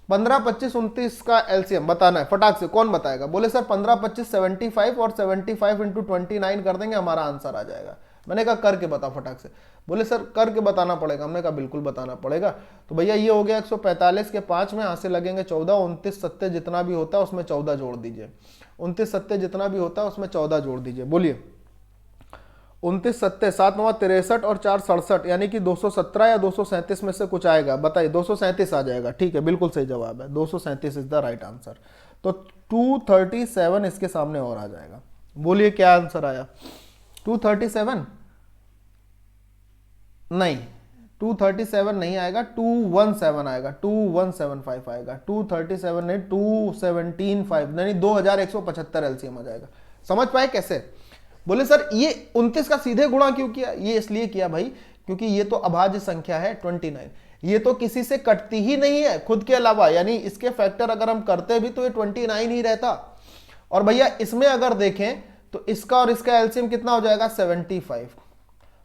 A: 15, 25, 29 का एलसीएम बताना है, फटाक से कौन बताएगा। बोले सर 15, 25, 75 और 75 इंटू 29 कर देंगे, हमारा आंसर आ जाएगा। मैंने कहा करके बताओ फटाक से। बोले सर करके बताना पड़ेगा, हमने कहा बिल्कुल बताना पड़ेगा। तो भैया ये हो गया 145 के 5 में, यहां से लगेंगे 14, 29 सत्ते जितना भी होता है उसमें 14 जोड़ दीजिए, 29 सत्ते जितना भी होता है उसमें 14 जोड़ दीजिए। बोलिए 29 सत्ते 7 9 63 और 4 67, यानी कि 217 या 237 में से कुछ आएगा, बताइए। 237 आ जाएगा, ठीक है, बिल्कुल सही जवाब है, 237 इज द राइट आंसर। तो 237 इसके सामने और आ जाएगा। बोलिए क्या आंसर आया, 237 नहीं, 237 नहीं आएगा, 217 आएगा, 2175 आएगा, 237 नहीं 2175 नहीं, 2175 एलसीएम आ जाएगा। समझ पाए कैसे। बोले सर ये 29 का सीधे गुणा क्यों किया, ये इसलिए किया भाई क्योंकि ये तो अभाज्य संख्या है 29, ये तो किसी से कटती ही नहीं है खुद के अलावा, यानी इसके फैक्टर अगर हम करते भी तो ये 29 ही रहता। और भैया इसमें अगर देखें तो इसका और इसका एलसीएम कितना हो जाएगा 75।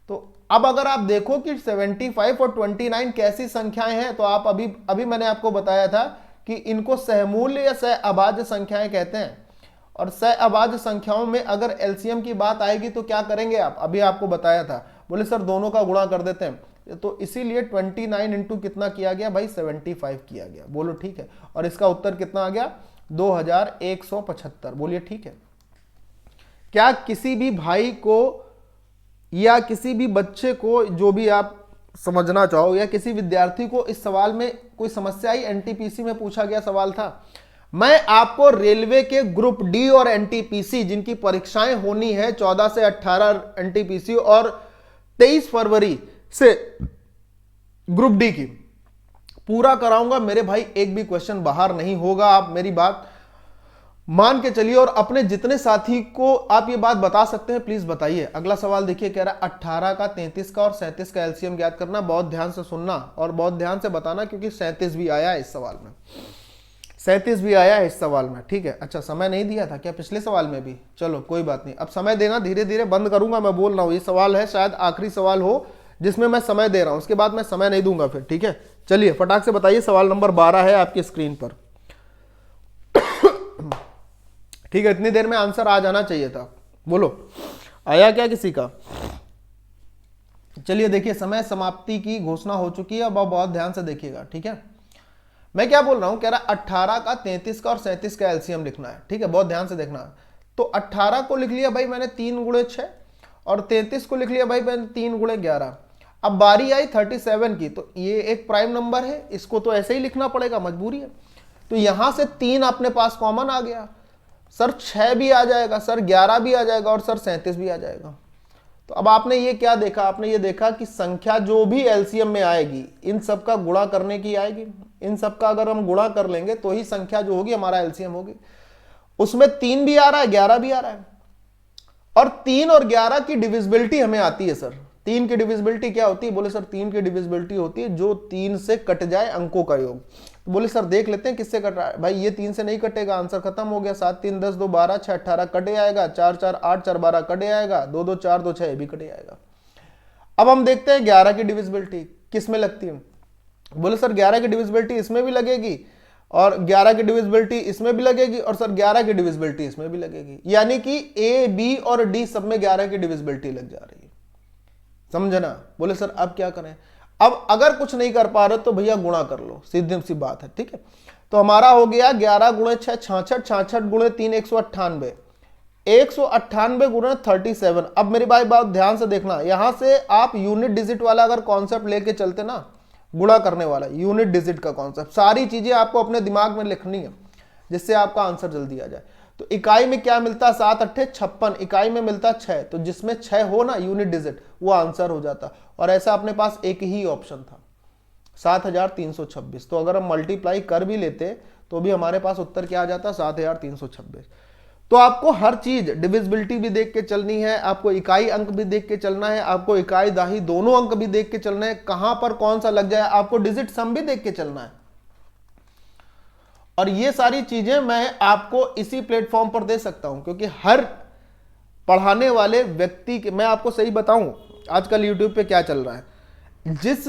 A: तो अब अगर आप देखो कि 75 और 29 कैसी संख्याएं हैं, तो आप अभी मैंने आपको बताया था कि इनको सहमूल्य या सह अभाज्य संख्याएं कहते हैं। और सह अभाज्य संख्याओं में अगर एलसीएम की बात आएगी तो क्या करेंगे आप, अभी आपको बताया था। बोले सर दोनों का गुणा कर देते हैं, तो इसीलिए 29 इंटू कितना किया गया भाई 75 किया गया। बोलो ठीक है, और इसका उत्तर कितना आ गया 2175। बोलिए ठीक है। क्या किसी भी भाई को या किसी भी बच्चे को, जो भी आप समझना चाहो, या किसी विद्यार्थी को इस सवाल में कोई समस्या आई, एनटीपीसी में पूछा गया सवाल था। मैं आपको रेलवे के ग्रुप डी और एनटीपीसी जिनकी परीक्षाएं होनी है 14 से 18 एनटीपीसी और 23 फरवरी से ग्रुप डी की पूरा कराऊंगा मेरे भाई, एक भी क्वेश्चन बाहर नहीं होगा। आप मेरी बात मान के चलिए, और अपने जितने साथी को आप ये बात बता सकते हैं प्लीज बताइए। अगला सवाल देखिए, कह रहा है 18 का 33 का और 37 का एलसीएम ज्ञात करना। बहुत ध्यान से सुनना और बहुत ध्यान से बताना, क्योंकि 37 भी आया है इस सवाल में, 37 भी आया है इस सवाल में। ठीक है, अच्छा समय नहीं दिया था क्या पिछले सवाल में भी, चलो कोई बात नहीं, अब समय देना धीरे धीरे बंद करूंगा। मैं बोल रहा हूं ये सवाल है शायद आखिरी सवाल हो जिसमें मैं समय दे रहा हूं, उसके बाद मैं समय नहीं दूंगा फिर। ठीक है, चलिए फटाक से बताइए। सवाल नंबर 12 है आपकी स्क्रीन पर। ठीक है, इतनी देर में आंसर आ जाना चाहिए था। बोलो आया क्या किसी का, चलिए देखिए, समय समाप्ति की घोषणा हो चुकी है। अब आप बहुत ध्यान से देखिएगा, ठीक है। मैं क्या बोल रहा हूं, कह रहा 18 का, 33 का और 37 का एलसीएम लिखना है, ठीक है। बहुत ध्यान से देखना। तो 18 को लिख लिया भाई मैंने 3 गुणे 6, और 33 को लिख लिया भाई मैंने 3 गुणे 11। अब बारी आई 37 की, तो ये एक प्राइम नंबर है, इसको तो ऐसे ही लिखना पड़ेगा, मजबूरी है। तो यहां से 3 अपने पास कॉमन आ गया, सर 6 भी आ जाएगा, सर 11 भी आ जाएगा, और सर 37 भी आ जाएगा। तो अब आपने ये क्या देखा, आपने ये देखा कि संख्या जो भी एलसीएम में आएगी, इन सब का गुणा करने की आएगी। इन सब का अगर हम गुणा कर लेंगे तो ही संख्या जो होगी हमारा एलसीएम होगी। उसमें 3 भी आ रहा है, 11 भी आ रहा है, और 3 और 11 की डिविजिबिलिटी हमें आती है। सर 3 की डिविजिबिलिटी क्या होती है? बोले सर 3 की डिविजिबिलिटी होती है जो 3 से कट जाए अंकों का योग। तो बोले सर देख लेते हैं किससे कट रहा है। भाई ये 3 से नहीं कटेगा, आंसर खत्म हो गया। 7 3 10 2 12 6 18 कटे आएगा, 4 4 8 4 12 कटे आएगा, 2 2 4 2 6 भी कटे आएगा। अब हम देखते हैं 11 की डिविजिबिलिटी किस में लगती है। बोले सर 11 की डिविजिबिलिटी इसमें भी लगेगी, और 11 की डिविजिबिलिटी इसमें भी लगेगी, और सर 11 की डिविजिबिलिटी इसमें भी लगेगी। यानी कि ए, बी और डी सब में 11 की डिविजिबिलिटी लग जा रही है, समझना। बोले सर अब क्या करें? अब अगर कुछ नहीं कर पा रहे तो भैया गुणा कर लो, सीधी सी बात है, ठीक है। तो हमारा हो गया 11 गुणे 6 66, 66 गुणे 3 198, 198 गुणे 37। अब मेरी भाई बात ध्यान से देखना, यहां से आप यूनिट डिजिट वाला अगर कॉन्सेप्ट लेके चलते ना, गुणा करने वाला यूनिट डिजिट का कॉन्सेप्ट, सारी चीजें आपको अपने दिमाग में लिखनी है जिससे आपका आंसर जल्दी आ जाए। तो इकाई में क्या मिलता? 7 8 56, इकाई में मिलता 6, तो जिसमें 6 हो ना यूनिट डिजिट, वो आंसर हो जाता। और ऐसा अपने पास एक ही ऑप्शन था, 7326। तो अगर हम मल्टीप्लाई कर भी लेते तो भी हमारे पास उत्तर क्या आ जाता? 7326। तो आपको हर चीज डिविजिबिलिटी भी देख के चलनी है, आपको इकाई अंक भी देख के चलना है, आपको इकाई दाही दोनों अंक भी देख के चलना है, कहां पर कौन सा लग जाए, आपको डिजिट सम भी देख के चलना है। और ये सारी चीजें मैं आपको इसी प्लेटफॉर्म पर दे सकता हूं, क्योंकि हर पढ़ाने वाले व्यक्ति के, मैं आपको सही बताऊं आजकल यूट्यूब पे क्या चल रहा है। जिस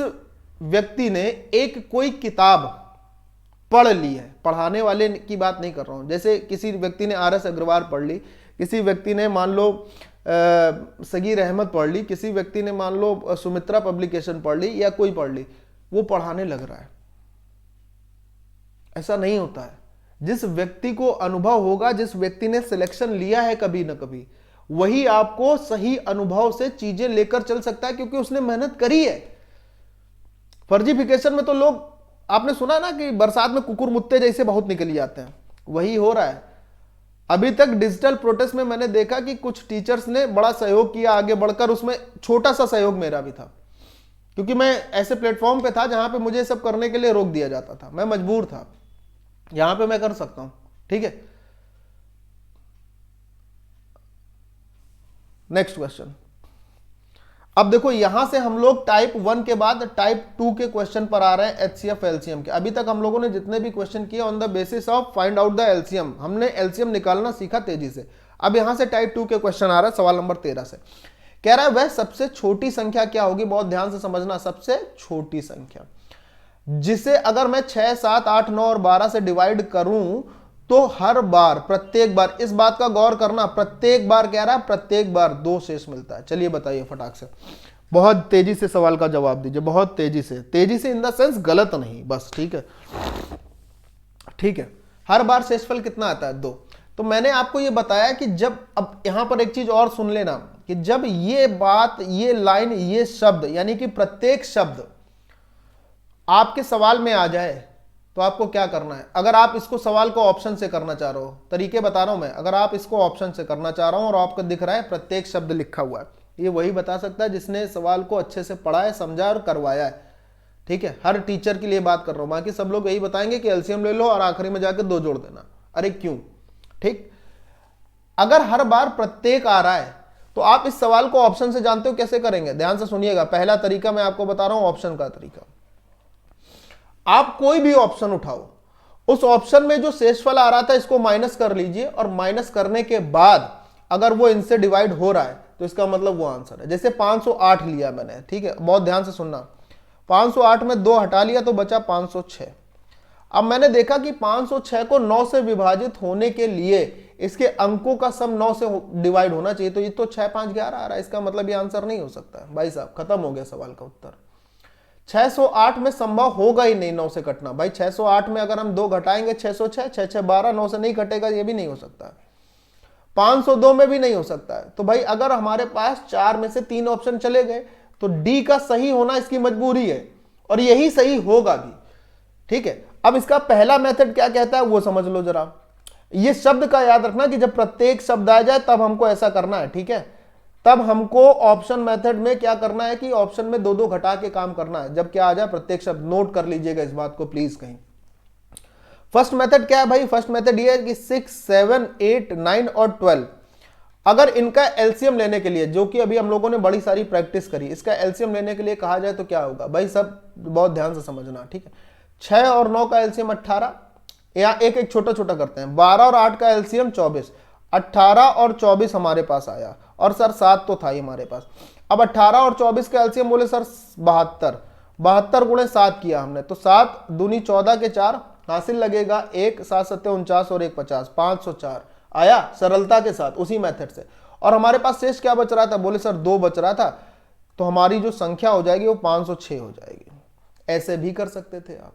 A: व्यक्ति ने एक कोई किताब पढ़ ली है, पढ़ाने वाले की बात नहीं कर रहा हूं, जैसे किसी व्यक्ति ने RS अग्रवाल पढ़ ली, किसी व्यक्ति ने मान लो सगीर अहमद पढ़ ली, किसी व्यक्ति ने मान लो सुमित्रा पब्लिकेशन पढ़ ली, या कोई पढ़ ली, वो पढ़ाने लग रहा है। ऐसा नहीं होता है। जिस व्यक्ति को अनुभव होगा, जिस व्यक्ति ने सिलेक्शन लिया है कभी ना कभी, वही आपको सही अनुभव से चीजें लेकर चल सकता है, क्योंकि उसने मेहनत करी है। फर्जीफिकेशन में तो लोग, आपने सुना ना कि बरसात में कुकुर मुत्ते जैसे बहुत निकल जाते हैं, वही हो रहा है। अभी तक डिजिटल प्रोटेस्ट में मैंने देखा कि कुछ टीचर्स ने बड़ा सहयोग किया आगे बढ़कर, उसमें छोटा सा सहयोग मेरा भी था, क्योंकि मैं ऐसे प्लेटफॉर्म पे था जहां पे मुझे सब करने के लिए रोक दिया जाता था, मैं मजबूर था। यहां पे मैं कर सकता हूं, ठीक है। Next question. अब देखो यहां से हम लोग टाइप 1 के बाद टाइप 2 के क्वेश्चन पर आ रहे हैं HCF LCM के। अभी तक हम लोगों ने जितने भी क्वेश्चन किए on the basis of find out the LCM, हमने LCM निकालना सीखा तेजी से। अब यहां से टाइप 2 के क्वेश्चन आ रहा है सवाल नंबर 13 से। कह रहा है वह सबसे छोटी संख्या क्या होगी? बहुत ध्यान से समझना, सबसे छोटी संख्या जिसे अगर मैं 6 7 8 9 और 12 से डिवाइड करूं तो हर बार, प्रत्येक बार, इस बात का गौर करना, प्रत्येक बार कह रहा है प्रत्येक बार 2 शेष मिलता है। चलिए बताइए फटाक से, बहुत तेजी से सवाल का जवाब दीजिए, बहुत तेजी से इन द सेंस गलत नहीं, बस, ठीक है, ठीक है। हर बार शेषफल कितना आता है? 2। तो मैंने आपको ये बताया कि जब, अब यहां पर एक चीज और सुन लेना, कि जब ये बात, ये लाइन, ये शब्द, यानी कि प्रत्येक शब्द आपके सवाल में आ जाए तो आपको क्या करना है। अगर आप इसको सवाल को ऑप्शन से करना चाह रहे हो, तरीके बता रहा हूं मैं, अगर आप इसको ऑप्शन से करना चाह रहा हूं और आपको दिख रहा है प्रत्येक शब्द लिखा हुआ है, ये वही बता सकता है जिसने सवाल को अच्छे से पढ़ा है, समझा और करवाया है, ठीक है। हर टीचर के लिए बात कर रहा हूं, बाकी सब लोग यही बताएंगे कि LCM ले लो और आखिरी में जाकर 2 जोड़ देना। अरे क्यों? ठीक, अगर हर बार प्रत्येक आ रहा है तो आप इस सवाल को ऑप्शन से जानते हो कैसे करेंगे? ध्यान से सुनिएगा, पहला तरीका मैं आपको बता रहा हूं, ऑप्शन का तरीका। आप कोई भी ऑप्शन उठाओ, उस ऑप्शन में जो शेषफल आ रहा था इसको माइनस कर लीजिए, और माइनस करने के बाद अगर वो इनसे डिवाइड हो रहा है तो इसका मतलब वो आंसर है। जैसे 508 लिया मैंने, ठीक है, बहुत ध्यान से सुनना, 508 में 2 हटा लिया तो बचा 506। अब मैंने देखा कि 506 को 9 से विभाजित होने के लिए इसके अंकों का सम 9 से डिवाइड होना चाहिए, तो ये तो 6 5 11 आ रहा है, इसका मतलब ये आंसर नहीं हो सकता भाई साहब, खत्म हो गया सवाल का उत्तर। 608 में संभव होगा ही नहीं 9 से कटना भाई। 608 में अगर हम 2 घटाएंगे 606, 6 6 12, 9 से नहीं कटेगा, ये भी नहीं हो सकता। 502 में भी नहीं हो सकता है। तो भाई अगर हमारे पास 4 में से 3 ऑप्शन चले गए तो डी का सही होना इसकी मजबूरी है, और यही सही होगा भी। ठीक है, अब इसका पहला मेथड क्या कहता है वो समझ लो जरा। ये शब्द का याद रखना कि जब प्रत्येक शब्द आ जाए तब हमको ऐसा करना है, ठीक है। तब हमको ऑप्शन मेथड में क्या करना है कि ऑप्शन में 2 2 घटा के काम करना है जब क्या आ जाए प्रत्येक शब्द। नोट कर लीजिएगा इस बात को प्लीज कहीं। फर्स्ट मेथड क्या है भाई? फर्स्ट मेथड ये है कि 6 7 8 9 और 12 अगर इनका एलसीएम लेने के लिए, जो कि अभी हम लोगों ने बड़ी सारी प्रैक्टिस करी, इसका एलसीएम लेने के लिए कहा जाए तो क्या होगा भाई? सब बहुत ध्यान से समझना, ठीक है। 6 और 9 का एलसीएम 18, या एक एक छोटा छोटा करते हैं। 12 और 8 का एलसीएम 24, 18 और 24 हमारे पास आया, और सर 7 तो था ही हमारे पास। अब 18 और 24 का एलसीएम बोले सर 72, 72 गुणे 7 किया हमने, तो 7 दूनी 14 के 4 हासिल लगेगा 1, 7 7 49 और 1 50, 504 आया सरलता के साथ उसी मेथड से। और हमारे पास शेष क्या बच रहा था? बोले सर 2 बच रहा था, तो हमारी जो संख्या हो जाएगी वो 506 हो जाएगी। ऐसे भी कर सकते थे आप,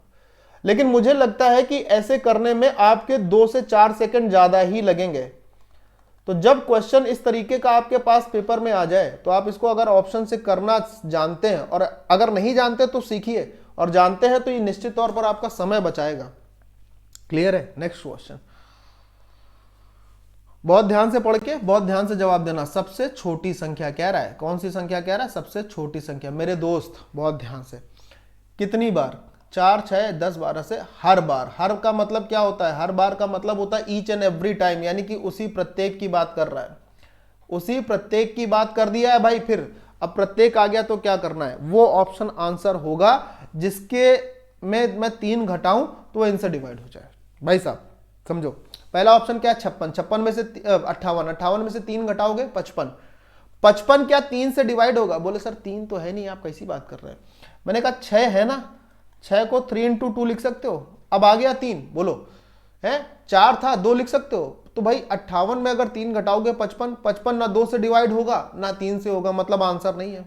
A: लेकिन मुझे लगता है कि ऐसे करने में आपके 2 से 4 सेकंड ज्यादा ही लगेंगे। तो जब क्वेश्चन इस तरीके का आपके पास पेपर में आ जाए तो आप इसको अगर ऑप्शन से करना जानते हैं, और अगर नहीं जानते तो सीखिए, और जानते हैं तो ये निश्चित तौर पर आपका समय बचाएगा। क्लियर है? नेक्स्ट क्वेश्चन बहुत ध्यान से पढ़ के बहुत ध्यान से जवाब देना। सबसे छोटी संख्या कह रहा है, कौन सी संख्या कह रहा है? सबसे छोटी संख्या। मेरे दोस्त बहुत ध्यान से, कितनी बार? 4 6 10 12 से हर बार। हर का मतलब क्या होता है? हर बार का मतलब होता है ईच एंड एवरी टाइम, यानी कि उसी प्रत्येक की बात कर रहा है। उसी प्रत्येक की बात कर दिया है भाई। फिर अब प्रत्येक आ गया तो क्या करना है? वो ऑप्शन आंसर होगा जिसके में मैं 3 घटाऊं तो वो इनसे डिवाइड हो जाए। भाई साहब समझो, पहला ऑप्शन क्या है? 56, 56 में से 58, 58 में से 3 घटाओगे 55, 55 क्या 3 से डिवाइड होगा? बोले सर 3 तो है नहीं, आप कैसी बात कर रहे हैं? मैंने कहा 6 है ना, 6 को 3 × 2 लिख सकते हो। अब आ गया 3, बोलो है 4 था 2 लिख सकते हो। तो भाई 58 में अगर 3 घटाओगे 55, 55 ना 2 से डिवाइड होगा ना 3 से होगा, मतलब आंसर नहीं है।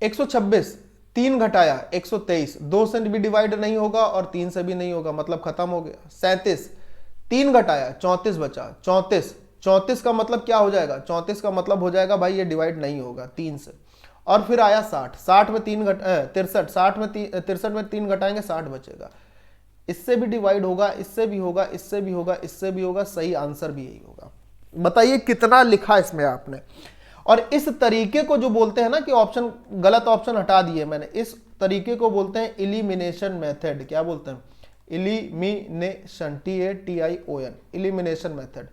A: 126 3 घटाया 123, 2 से भी डिवाइड नहीं होगा और 3 से भी नहीं होगा, मतलब खत्म हो गया। 37 3 घटाया 34 बचा, 34, 34 का मतलब क्या हो जाएगा? 34 का मतलब हो जाएगा भाई ये डिवाइड नहीं होगा 3 से। और फिर आया 60, 60 में 3 63, 60 में 63 में 3 घटाएंगे 60 बचेगा। इससे भी डिवाइड होगा, इससे भी होगा, इससे भी होगा, इससे भी होगा, सही आंसर भी यही होगा। बताइए कितना लिखा इसमें आपने। और इस तरीके को जो बोलते हैं ना कि ऑप्शन गलत ऑप्शन हटा दिए मैंने, इस तरीके को बोलते हैं इलिमिनेशन मेथड। क्या बोलते हैं? Elimination, TATION, elimination method.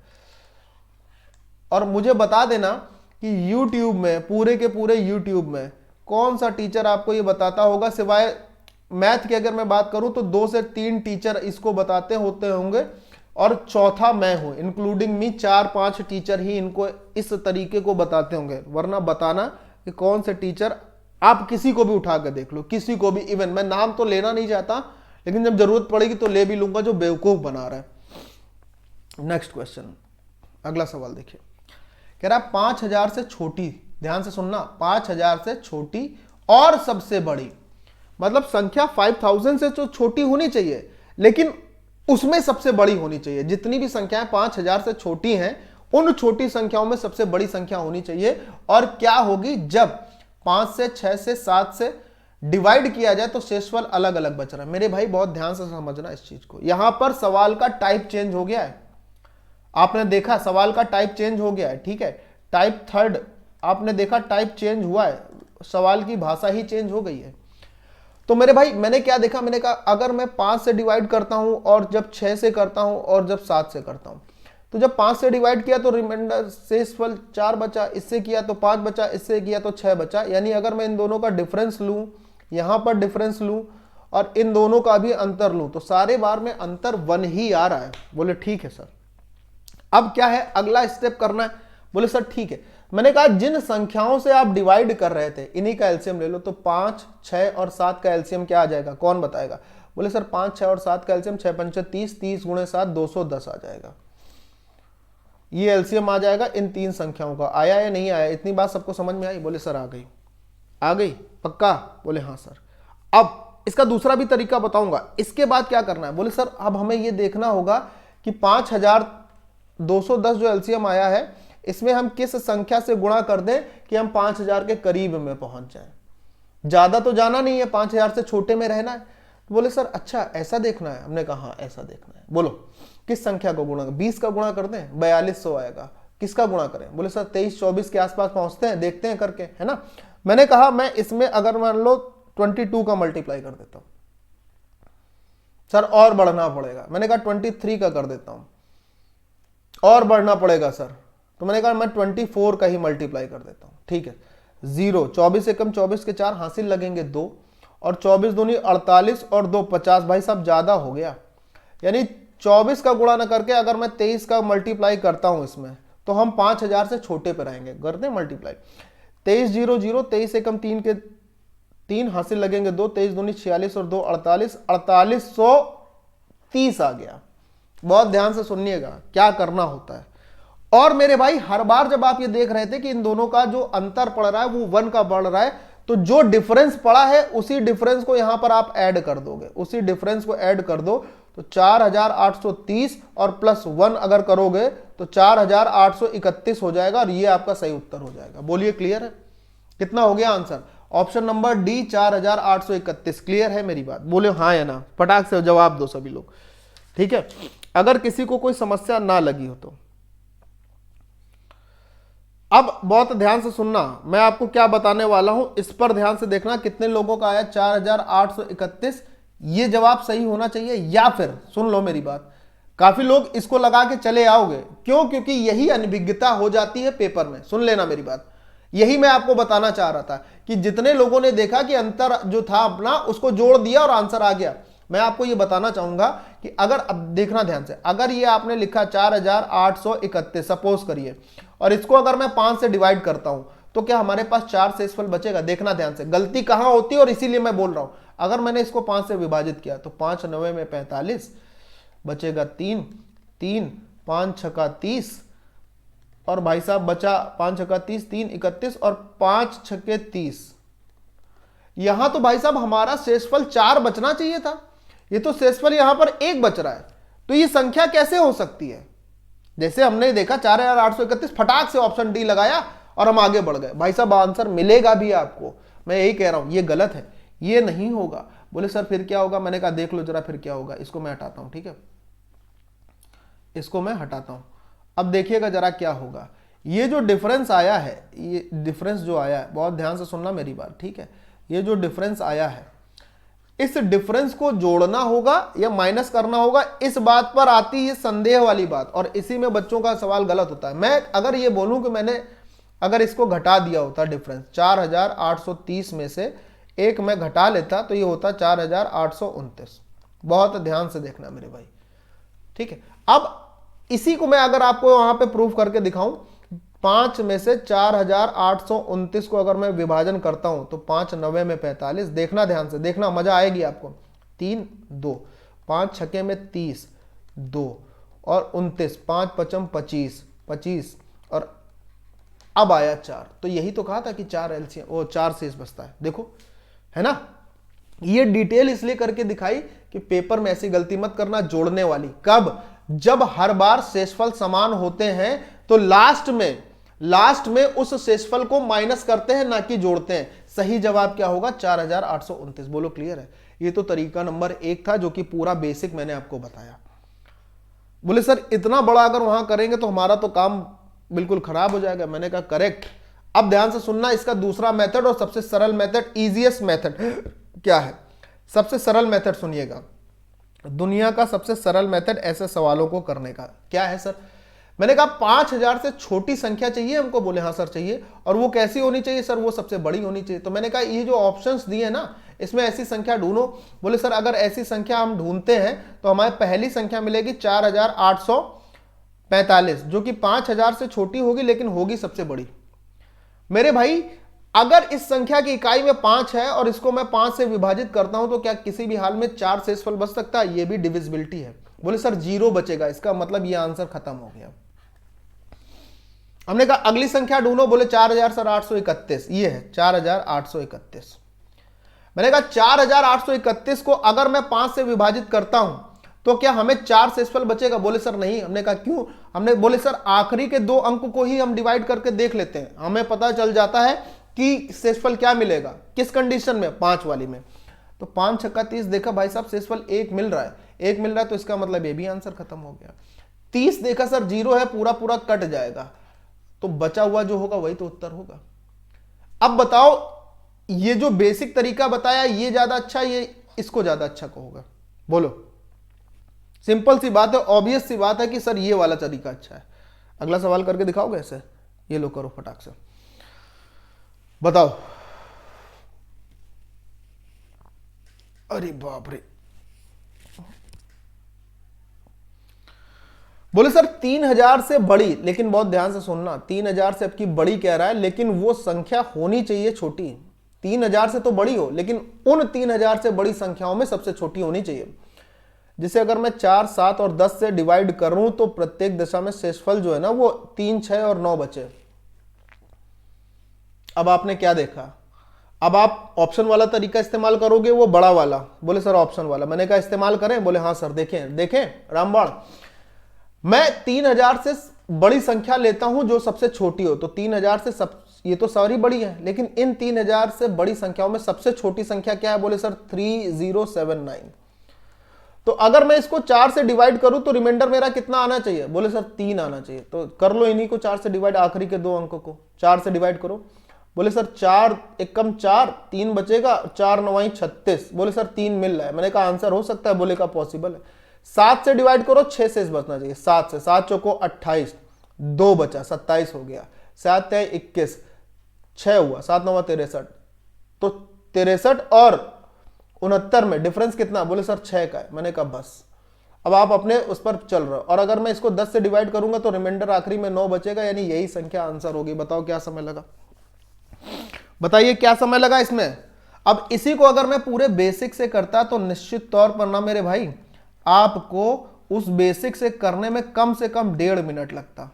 A: और मुझे बता देना कि YouTube में, पूरे के पूरे YouTube में कौन सा टीचर आपको ये बताता होगा, सिवाय मैथ की अगर मैं बात करूं तो 2 से 3 टीचर इसको बताते होते होंगे, और चौथा मैं हूं इंक्लूडिंग मी। 4-5 टीचर ही इनको इस तरीके को बताते होंगे, वरना बताना कि कौन से टीचर। आप किसी को भी उठा कर देख लो, किसी को भी, इवन मैं नाम तो लेना नहीं चाहता, लेकिन जब जरूरत पड़ेगी तो ले भी लूंगा, जो बेवकूफ बना रहा है। नेक्स्ट क्वेश्चन, अगला सवाल देखिए। कह रहा 5000 से छोटी, ध्यान से सुनना, 5000 से छोटी और सबसे बड़ी, मतलब संख्या 5000 से तो छोटी होनी चाहिए, लेकिन उसमें सबसे बड़ी होनी चाहिए। जितनी भी संख्याएं 5000 से छोटी हैं, उन छोटी संख्याओं में सबसे बड़ी संख्या होनी चाहिए। और क्या होगी? जब 5 से 6 से 7 से डिवाइड किया जाए तो शेषफल अलग अलग बच रहा है। मेरे भाई बहुत ध्यान से समझना इस चीज को। यहां पर सवाल का टाइप चेंज हो गया है, आपने देखा सवाल का टाइप चेंज हो गया है, ठीक है। टाइप 3 आपने देखा टाइप चेंज हुआ है, सवाल की भाषा ही चेंज हो गई है। तो मेरे भाई मैंने क्या देखा, मैंने कहा अगर मैं 5 से डिवाइड करता हूं और जब 6 से करता हूं और जब 7 से करता हूं, तो जब 5 से डिवाइड किया तो रिमाइंडर शेषफल 4 बचा, इससे किया तो 5 बचा, इससे किया तो 6 बचा। यानी अगर मैं इन दोनों का डिफरेंस लूं, यहां पर डिफरेंस लूं और इन दोनों का भी अंतर लूं, तो सारे बार में अंतर 1 ही आ रहा है। बोले ठीक है सर, अब क्या है अगला स्टेप करना है? बोले सर ठीक है। मैंने कहा जिन संख्याओं से आप डिवाइड कर रहे थे इन्हीं का एलसीएम ले लो। तो 5, 6 और 7 का एलसीएम क्या आ जाएगा? कौन बताएगा? बोले सर 5, 6 और 7 का एलसीएम 6 पंचे 30, 30 गुणे 7 210 आ जाएगा। ये एलसीएम आ जाएगा इन तीन संख्याओं का। आया या नहीं आया? इतनी बात सबको समझ में आई? बोले सर आ गई। आ गई पक्का? बोले हाँ सर। अब इसका दूसरा भी तरीका बताऊंगा। इसके बाद क्या करना है? बोले सर अब हमें ये देखना होगा कि 5210 जो एलसीएम आया है इसमें हम किस संख्या से गुणा कर दें कि हम 5000 के करीब में पहुंच जाएं। ज्यादा तो जाना नहीं है, 5000 से छोटे में रहना है। तो बोले सर अच्छा ऐसा देखना है? हमने कहा हाँ ऐसा देखना है। बोलो किस संख्या को गुणा? 20 का गुणा कर दें, 4200 आएगा। किसका गुणा करें? बोले सर 23-24 के आसपास पहुंचते हैं, देखते हैं करके, है ना। मैंने कहा मैं इसमें अगर मान लो 22 का मल्टीप्लाई कर देता हूं सर, और बढ़ना पड़ेगा। मैंने कहा 23 का कर देता हूं, और बढ़ना पड़ेगा सर। तो मैंने कहा मैं 24 का ही मल्टीप्लाई कर देता हूं। ठीक है, 0, 24 से कम 24 के 4 हासिल लगेंगे 2, और 24 दूनी 48 और 2 50। भाई साहब ज्यादा हो गया, यानी 24 का गुणा न करके अगर मैं 23 का मल्टीप्लाई करता हूं इसमें तो हम 5000 से छोटे पे रहेंगे। करते हैं मल्टीप्लाई, 23 0 0, 23 से कम 3 के 3 हासिल लगेंगे 2, 23 दूनी 46 और 2 48, 4830 आ गया। बहुत ध्यान से सुनिएगा क्या करना होता है। और मेरे भाई हर बार जब आप ये देख रहे थे कि इन दोनों का जो अंतर पड़ रहा है वो 1 का बढ़ रहा है, तो जो डिफरेंस पड़ा है उसी डिफरेंस को यहां पर आप ऐड कर दोगे। उसी डिफरेंस को ऐड कर दो तो 4830 और प्लस 1 अगर करोगे तो 4831 हो जाएगा, और ये आपका सही उत्तर हो जाएगा। बोलिए क्लियर है? कितना हो गया answer? Option number D 4831। Clear है मेरी बात? बोले हाँ या ना, फटाक से जवाब दो सभी लोग। ठीक है, अगर किसी को कोई समस्या ना लगी हो तो अब बहुत ध्यान से सुनना, मैं आपको क्या बताने वाला हूं इस पर ध्यान से देखना। कितने लोगों का आया? 4831। ये जवाब सही होना चाहिए, या फिर सुन लो मेरी बात, काफी लोग इसको लगा के चले आओगे। क्यों? क्योंकि यही अनभिज्ञता हो जाती है पेपर में। सुन लेना मेरी बात, यही मैं आपको बताना चाह रहा था कि जितने लोगों ने देखा कि अंतर जो था अपना उसको जोड़ दिया और आंसर आ गया। मैं आपको ये बताना चाहूंगा कि अगर, अब देखना ध्यान से, अगर ये आपने लिखा 4831 सपोज करिए, और इसको अगर मैं 5 से डिवाइड करता हूं तो क्या हमारे पास 4 शेषफल बचेगा? देखना ध्यान से, गलती कहां होती है और इसीलिए मैं बोल रहा हूं। अगर मैंने इसको 5 से विभाजित किया तो 5 9 में 45 बचेगा 3, 3 5 6 30, और भाई साहब बचा 5 6 30, 3 31 और 5 6 30। यहां तो भाई साहब हमारा शेषफल 4 बचना चाहिए था, ये तो शेषफल यहां पर 1 बच रहा है। तो ये संख्या कैसे हो सकती है? जैसे हमने देखा 4831, फटाक से ऑप्शन डी लगाया और हम आगे बढ़ गए। भाई साहब आंसर मिलेगा भी आपको, मैं यही कह रहा हूं, ये गलत है, ये नहीं होगा। बोले सर फिर क्या होगा? मैंने कहा देख लो जरा फिर क्या होगा। इसको मैं हटाता हूं, ठीक है, इसको मैं हटाता हूं। अब देखिएगा जरा क्या होगा। ये जो डिफरेंस आया है, ये डिफरेंस जो आया है, बहुत ध्यान से सुनना मेरी बात, ठीक है। ये जो डिफरेंस आया है, इस डिफरेंस को जोड़ना होगा या माइनस करना होगा, इस बात पर आती है संदेह वाली बात, और इसी में बच्चों का सवाल गलत होता है। मैं अगर ये बोलूं कि मैंने अगर इसको घटा दिया होता डिफरेंस, 4830 में से एक मैं घटा लेता तो ये होता 4829। बहुत ध्यान से देखना मेरे भाई, ठीक है। अब इसी को मैं अगर आपको वहां पे प्रूफ करके दिखाऊं, 5 में से 4829 को अगर मैं विभाजन करता हूं तो 5 9 में 45। देखना ध्यान से, देखना मजा आएगी आपको। 3 2 5 6 में 30 2 और 29, 5 5 25 25, और अब आया 4। तो यही तो कहा था कि 4 एलसीएम, वो 4 शेष बचता है। देखो है ना, ये डिटेल इसलिए करके दिखाई कि पेपर में ऐसी गलती मत करना जोड़ने वाली। कब? जब हर बार शेषफल समान होते हैं तो लास्ट में उस शेषफल को माइनस करते हैं, ना कि जोड़ते हैं। सही जवाब क्या होगा? 4829। बोलो क्लियर है? ये तो तरीका नंबर 1 था जो कि पूरा बेसिक मैंने आपको बताया। बोले सर इतना बड़ा अगर वहां करेंगे तो हमारा तो काम बिल्कुल खराब हो जाएगा। मैंने कहा करेक्ट। अब ध्यान से सुनना, इसका दूसरा मेथड और सबसे सरल मेथड, इजीएस्ट मेथड क्या है? सबसे सरल मेथड सुनिएगा, दुनिया का सबसे सरल मेथड ऐसे सवालों को करने का क्या है सर? मैंने कहा 5000 से छोटी संख्या चाहिए हमको। बोले हाँ सर चाहिए। और वो कैसी होनी चाहिए सर? वो सबसे बड़ी होनी चाहिए। तो मैंने कहा ये जो ऑप्शंस दिए ना, इसमें ऐसी संख्या ढूंढो। बोले सर अगर ऐसी संख्या हम ढूंढते हैं तो हमारी पहली संख्या मिलेगी 4845, जो कि 5000 से छोटी होगी लेकिन होगी सबसे बड़ी। मेरे भाई अगर इस संख्या की इकाई में 5 है और इसको मैं 5 से विभाजित करता हूं तो क्या किसी भी हाल में 4 शेषफल बच सकता है? ये भी डिविजिबिलिटी है। बोले सर 0 बचेगा, इसका मतलब ये आंसर खत्म हो गया। हमने कहा अगली संख्या ढूंढो, बोले 4831, ये है 4831। मैंने कहा 4831 को अगर मैं 5 से विभाजित करता हूं तो क्या हमें 4 शेषफल बचेगा? बोले सर नहीं। हमने कहा क्यों? हमने बोले सर आखिरी के 2 अंक को ही हम डिवाइड करके देख लेते हैं, हमें पता चल जाता है कि शेषफल क्या मिलेगा। किस कंडीशन में? 5 वाली में। तो 5 छक्का 30, देखा भाई साहब शेषफल 1 मिल रहा है, 1 मिल रहा है, तो इसका मतलब ये भी आंसर खत्म हो गया। 30 देखा सर 0 है, पूरा पूरा कट जाएगा, तो बचा हुआ जो होगा वही तो उत्तर होगा। अब बताओ ये जो बेसिक तरीका बताया ये ज्यादा अच्छा, ये इसको ज्यादा अच्छा कहोगे? बोलो। सिंपल सी बात है, ऑब्वियस सी बात है कि सर ये वाला तरीका अच्छा है। अगला सवाल करके दिखाओगे ऐसे? ये लो करो फटाक से, बताओ। अरे बाप रे, बोले सर 3000 से बड़ी, लेकिन बहुत ध्यान से सुनना, 3000 से आपकी बड़ी कह रहा है, लेकिन वो संख्या होनी चाहिए छोटी। 3000 से तो बड़ी हो, लेकिन उन 3000 से बड़ी संख्याओं में सबसे छोटी होनी चाहिए। जिसे अगर मैं 4, 7 और 10 से डिवाइड करूं तो प्रत्येक दशा में शेषफल जो है ना वो 3, 6 और 9 बचे। अब आपने क्या देखा? अब आप ऑप्शन वाला तरीका इस्तेमाल करोगे, वो बड़ा वाला। बोले सर ऑप्शन वाला। मैंने कहा इस्तेमाल करें? बोले हाँ सर। देखें देखें रामबाण, मैं 3000 से बड़ी संख्या लेता हूं जो सबसे छोटी हो, तो 3000 से सब, ये तो सारी बड़ी है, लेकिन इन 3000 से बड़ी संख्याओं में सबसे छोटी संख्या क्या है? बोले सर 3079। तो अगर मैं इसको 4 से डिवाइड करूं तो रिमाइंडर मेरा कितना आना चाहिए? बोले सर 3 आना चाहिए। तो कर लो इन्हीं को 4 से डिवाइड, आखिरी के 2 अंकों को 4 से डिवाइड करो। बोले सर 4 एकम 4, 3 बचेगा, 4 9 36। बोले सर 3 मिल रहा है। मैंने कहा आंसर हो सकता है? बोले का पॉसिबल है। 7 से डिवाइड करो, 6 शेष बचना चाहिए। 7 से, 7 चौको 28, 2 बचा, 27 हो गया। 7 तिहाई 21, 6 हुआ, 7 9 63। तो 63 और 69 में डिफरेंस कितना? बोले सर 6 का है। मैंने कहा बस, अब आप अपने उस पर चल रहे हो। और अगर मैं इसको 10 से डिवाइड करूंगा तो रिमाइंडर आखिरी में 9 बचेगा, यानी यही संख्या आंसर होगी। बताओ क्या समय लगा? बताइए क्या समय लगा इसमें? अब इसी को अगर मैं पूरे बेसिक से करता तो निश्चित तौर पर ना मेरे भाई आपको उस बेसिक से करने में कम से कम 1.5 मिनट लगता।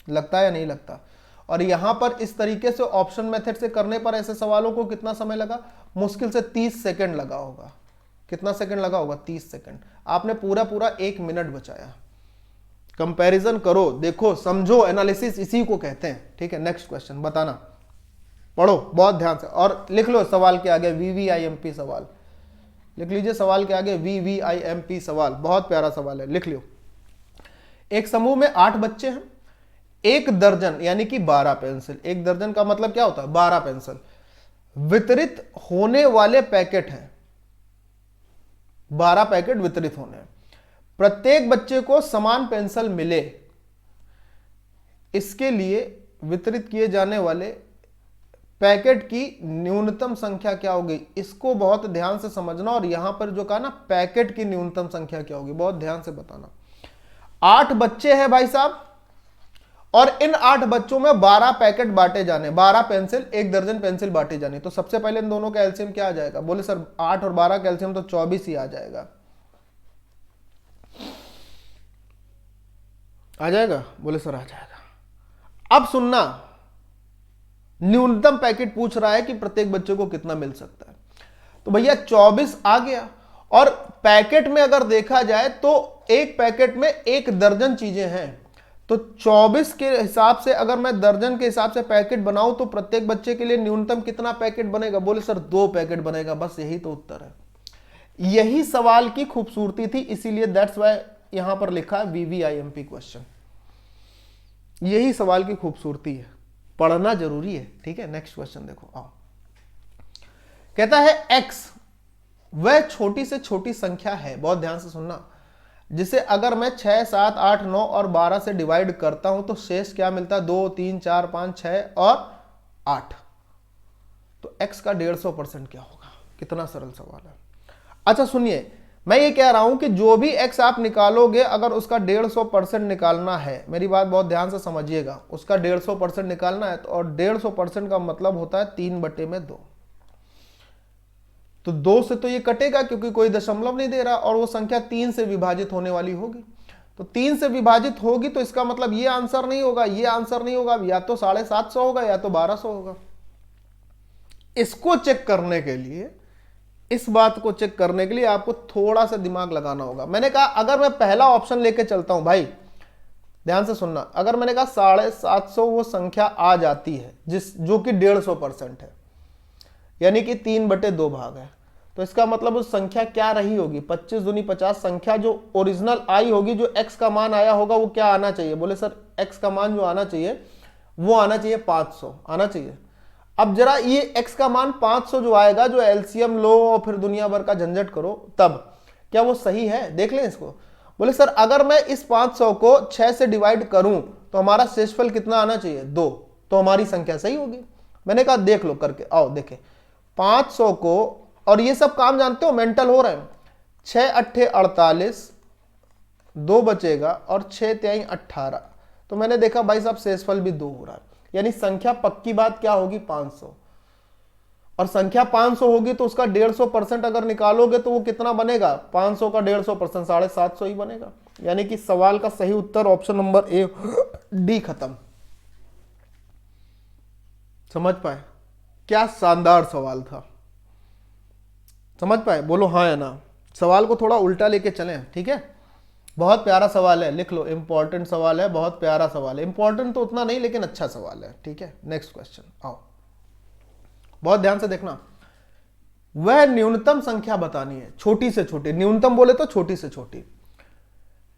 A: लगता या नहीं लगता? और यहां पर इस तरीके से ऑप्शन मेथड से करने पर ऐसे सवालों को कितना समय लगा? मुश्किल से 30 सेकंड लगा होगा। कितना सेकंड लगा होगा? 30 सेकंड। आपने पूरा पूरा 1 मिनट बचाया। कंपैरिजन करो, देखो, समझो, एनालिसिस इसी को कहते हैं। ठीक है, नेक्स्ट क्वेश्चन बताना, पढ़ो बहुत ध्यान से और लिख लो सवाल के आगे VVIMP सवाल लिख लीजिए। सवाल के आगे VVIMP सवाल, बहुत प्यारा सवाल है, लिख लो। एक समूह में 8 बच्चे हैं, 1 दर्जन यानी कि 12 पेंसिल, 1 दर्जन का मतलब क्या होता है? 12 पेंसिल वितरित होने वाले पैकेट हैं। 12 पैकेट वितरित होने हैं। प्रत्येक बच्चे को समान पेंसिल मिले, इसके लिए वितरित किए जाने वाले पैकेट की न्यूनतम संख्या क्या होगी? इसको बहुत ध्यान से समझना। और यहां पर जो कहा ना पैकेट की न्यूनतम संख्या क्या होगी, बहुत ध्यान से बताना। 8 बच्चे हैं भाई साहब, और इन 8 बच्चों में 12 पैकेट बांटे जाने, 12 पेंसिल, 1 दर्जन पेंसिल बांटी जानी। तो सबसे पहले इन दोनों का एलसीएम क्या आ जाएगा? बोले सर 8 और 12 का एलसीएम तो 24 ही आ जाएगा। आ जाएगा? बोले सर आ जाएगा। अब सुनना, न्यूनतम पैकेट पूछ रहा है कि प्रत्येक बच्चे को कितना मिल सकता है। तो भैया 24 आ गया। और पैकेट में अगर देखा जाए तो एक पैकेट में 1 दर्जन चीजें हैं, तो 24 के हिसाब से अगर मैं दर्जन के हिसाब से पैकेट बनाऊं तो प्रत्येक बच्चे के लिए न्यूनतम कितना पैकेट बनेगा? बोले सर 2 पैकेट बनेगा। बस यही तो उत्तर है। यही सवाल की खूबसूरती थी, इसीलिए दैट्स वाई यहां पर लिखा है VVIMP क्वेश्चन। यही सवाल की खूबसूरती है, पढ़ना जरूरी है। ठीक है, नेक्स्ट क्वेश्चन देखो, आओ। कहता है x वह छोटी से छोटी संख्या है, बहुत ध्यान से सुनना, जिसे अगर मैं 6, 7, 8, 9 और 12 से डिवाइड करता हूं तो शेष क्या मिलता है? 2, 3, 4, 5, 6 और 8। तो x का 150% क्या होगा? कितना सरल सवाल है। अच्छा सुनिए, मैं ये कह रहा हूं कि जो भी x आप निकालोगे, अगर उसका 150% निकालना है, मेरी बात बहुत ध्यान से समझिएगा, उसका 150% निकालना है तो, और 150% का मतलब होता है 3/2। तो 2 से तो ये कटेगा क्योंकि कोई दशमलव नहीं दे रहा, और वो संख्या 3 से विभाजित होने वाली होगी। तो 3 से विभाजित होगी तो इसका मतलब ये आंसर नहीं होगा, ये आंसर नहीं होगा, या तो 750 होगा या तो 1200 होगा। इसको चेक करने के लिए, इस बात को चेक करने के लिए आपको थोड़ा सा दिमाग लगाना होगा। मैंने कहा अगर मैं पहला ऑप्शन लेके चलता हूं, भाई ध्यान से सुनना, अगर मैंने कहा 750 वो संख्या आ जाती है जो कि 150% है, यानी कि 3/2 भाग है, तो इसका मतलब उस संख्या क्या रही होगी, 25 दूनी 50 संख्या जो ओरिजिनल आई होगी, जो x का मान आया होगा वो क्या आना चाहिए? बोले सर x का मान जो आना चाहिए वो आना चाहिए 500 आना चाहिए। अब जरा ये x का मान 500 जो आएगा, जो एलसीएम लो और फिर दुनिया भर का झंझट करो, तब क्या वो सही है? देख लें इसको। बोले सर अगर मैं इस 500 को 6 से डिवाइड करूं तो हमारा शेषफल कितना आना चाहिए? 2, तो हमारी संख्या सही होगी। मैंने कहा देख लो करके, आओ देखें 500 को, और ये सब काम जानते हो मेंटल हो रहे हैं, 6 8 48, 2 बचेगा और 6 3 18, तो मैंने देखा भाई साहब शेषफल भी 2 हो रहा है, यानी संख्या पक्की बात क्या होगी? 500। और संख्या 500 होगी तो उसका 150% अगर निकालोगे तो वो कितना बनेगा? 500 का 150% 750 ही बनेगा। यानी कि सवाल का सही उत्तर ऑप्शन नंबर ए, डी खत्म। समझ पाए? क्या शानदार सवाल था, समझ पाए? बोलो हाँ या ना। सवाल को थोड़ा उल्टा लेके चलें, ठीक है? बहुत प्यारा सवाल है, लिख लो, इंपॉर्टेंट सवाल है, बहुत प्यारा सवाल है। इंपॉर्टेंट तो उतना नहीं लेकिन अच्छा सवाल है, ठीक है? नेक्स्ट क्वेश्चन आओ, बहुत ध्यान से देखना। वह न्यूनतम संख्या बतानी है, छोटी से छोटी, न्यूनतम बोले तो छोटी से छोटी,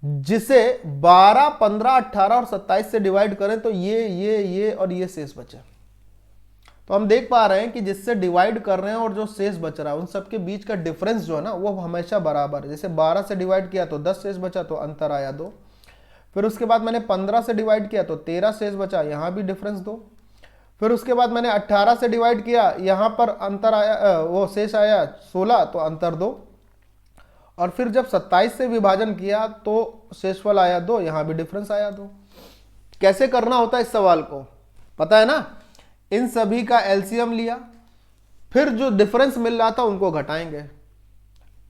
A: जिसे 12 15 18 और 27 से डिवाइड करें तो ये और ये शेष बचे। तो हम देख पा रहे हैं कि जिससे डिवाइड कर रहे हैं और जो शेष बच रहा है उन सबके बीच का डिफरेंस जो है ना वो हमेशा बराबर है। जैसे 12 से डिवाइड किया तो 10 शेष बचा, तो अंतर आया 2। फिर उसके बाद मैंने 15 से डिवाइड किया तो 13 शेष बचा, यहाँ भी डिफरेंस 2। फिर उसके बाद मैंने 18 से डिवाइड किया, यहाँ पर अंतर आया, वो शेष आया 16, तो अंतर 2। और फिर जब 27 से विभाजन किया तो शेषफल आया 2, यहाँ भी डिफरेंस आया 2। कैसे करना होता है इस सवाल को पता है ना? इन सभी का एलसीएम लिया, फिर जो डिफरेंस मिल रहा था उनको घटाएंगे।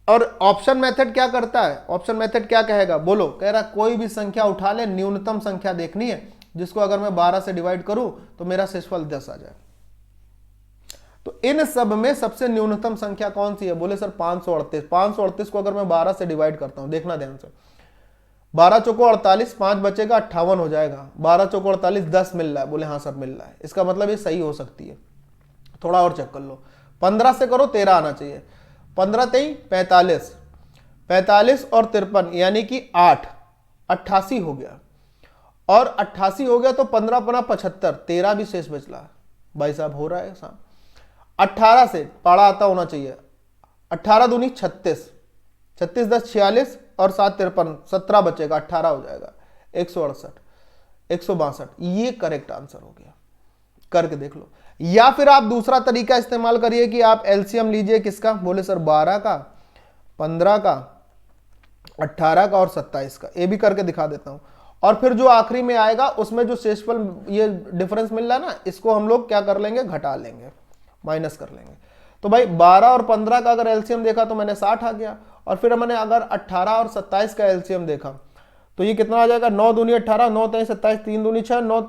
A: और ऑप्शन मेथड क्या करता है? ऑप्शन मेथड क्या कहेगा? बोलो। कह रहा कोई भी संख्या उठा ले, न्यूनतम संख्या देखनी है जिसको अगर मैं 12 से डिवाइड करूं तो मेरा शेषफल 10 आ जाए। तो इन सब में सबसे न्यूनतम संख्या कौन सी है? बोले सर 538। 538 को अगर मैं 12 से डिवाइड करता हूं, देखना ध्यान से, 12 चौको 48, 5 बचेगा 58 हो जाएगा। 12 चौको 48, 10 मिल रहा है। बोले हाँ सर मिल रहा है, इसका मतलब ये सही हो सकती है। थोड़ा और चेक कर लो, 15 से करो 13 आना चाहिए, 15 3 45, 45 और 53 यानी कि 8, 88 हो गया। और 88 हो गया तो 15 15 75, 13 भी शेष बच रहा है। भाई साहब हो रहा है साहब। 18 से पाड़ा आता होना चाहिए, 18 दूनी 36, 36 10 46 और 7 53, 17 बचेगा, 18 हो जाएगा, 168, 162। ये करेक्ट आंसर हो गया। करके देख लो। या फिर आप दूसरा तरीका इस्तेमाल करिए कि आप एलसीएम लीजिए किसका? बोले सर 12 का, 15 का, 18 का और 27 का। ये भी करके दिखा देता हूं। और फिर जो आखिरी में आएगा उसमें जो शेषफल ये डिफरेंस मिल रहा है ना, इसको हम लोग क्या कर लेंगे? घटा लेंगे, माइनस कर लेंगे। तो भाई 12 और 15 का अगर एलसीएम देखा तो मैंने 60 आ गया। और फिर मैंने अगर 18 और 27 का एलसीएम देखा तो ये कितना आ जाएगा? 9 दूनी 18, 9 3 27, 3 दूनी 6, 9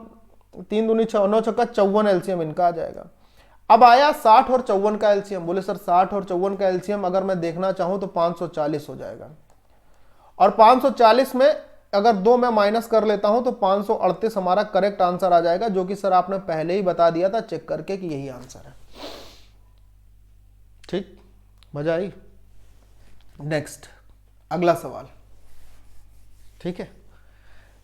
A: 3 दूनी 6, 9 छक्का 54 एलसीएम इनका आ जाएगा। अब आया 60 और 54 का एलसीएम। बोले सर 60 और 54 का एलसीएम अगर मैं देखना चाहूं तो 540 हो जाएगा। और 540 में अगर 2 मैं माइनस कर लेता हूं तो 538 हमारा करेक्ट आंसर आ जाएगा, जो कि सर आपने पहले ही बता दिया था चेक करके कि यही आंसर है। ठीक, मजा आई? नेक्स्ट अगला सवाल, ठीक है।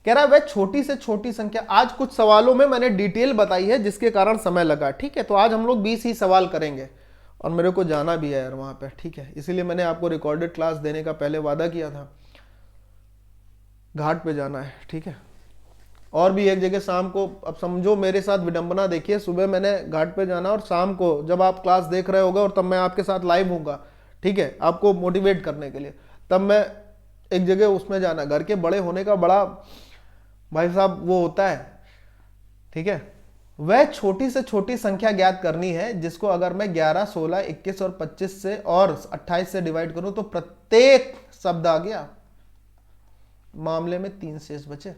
A: कह रहा है वह छोटी से छोटी संख्या। आज कुछ सवालों में मैंने डिटेल बताई है जिसके कारण समय लगा, ठीक है। तो आज हम लोग 20 ही सवाल करेंगे और मेरे को जाना भी है यार वहां पे, ठीक है। इसीलिए मैंने आपको रिकॉर्डेड क्लास देने का पहले वादा किया था। घाट पे जाना है, ठीक है। और भी एक जगह शाम को, अब समझो मेरे साथ विडंबना देखिए, सुबह मैंने घाट पे जाना और शाम को जब आप क्लास देख रहे होगे और तब मैं आपके साथ लाइव होगा, ठीक है, आपको मोटिवेट करने के लिए, तब मैं एक जगह उसमें जाना, घर के बड़े होने का बड़ा भाई साहब वो होता है, ठीक है। वह छोटी से छोटी संख्या ज्ञात करनी है जिसको अगर मैं 11, 16, 21 और 25 से और 28 से डिवाइड करूं तो प्रत्येक शब्द आ गया, मामले में 3 शेष बचे,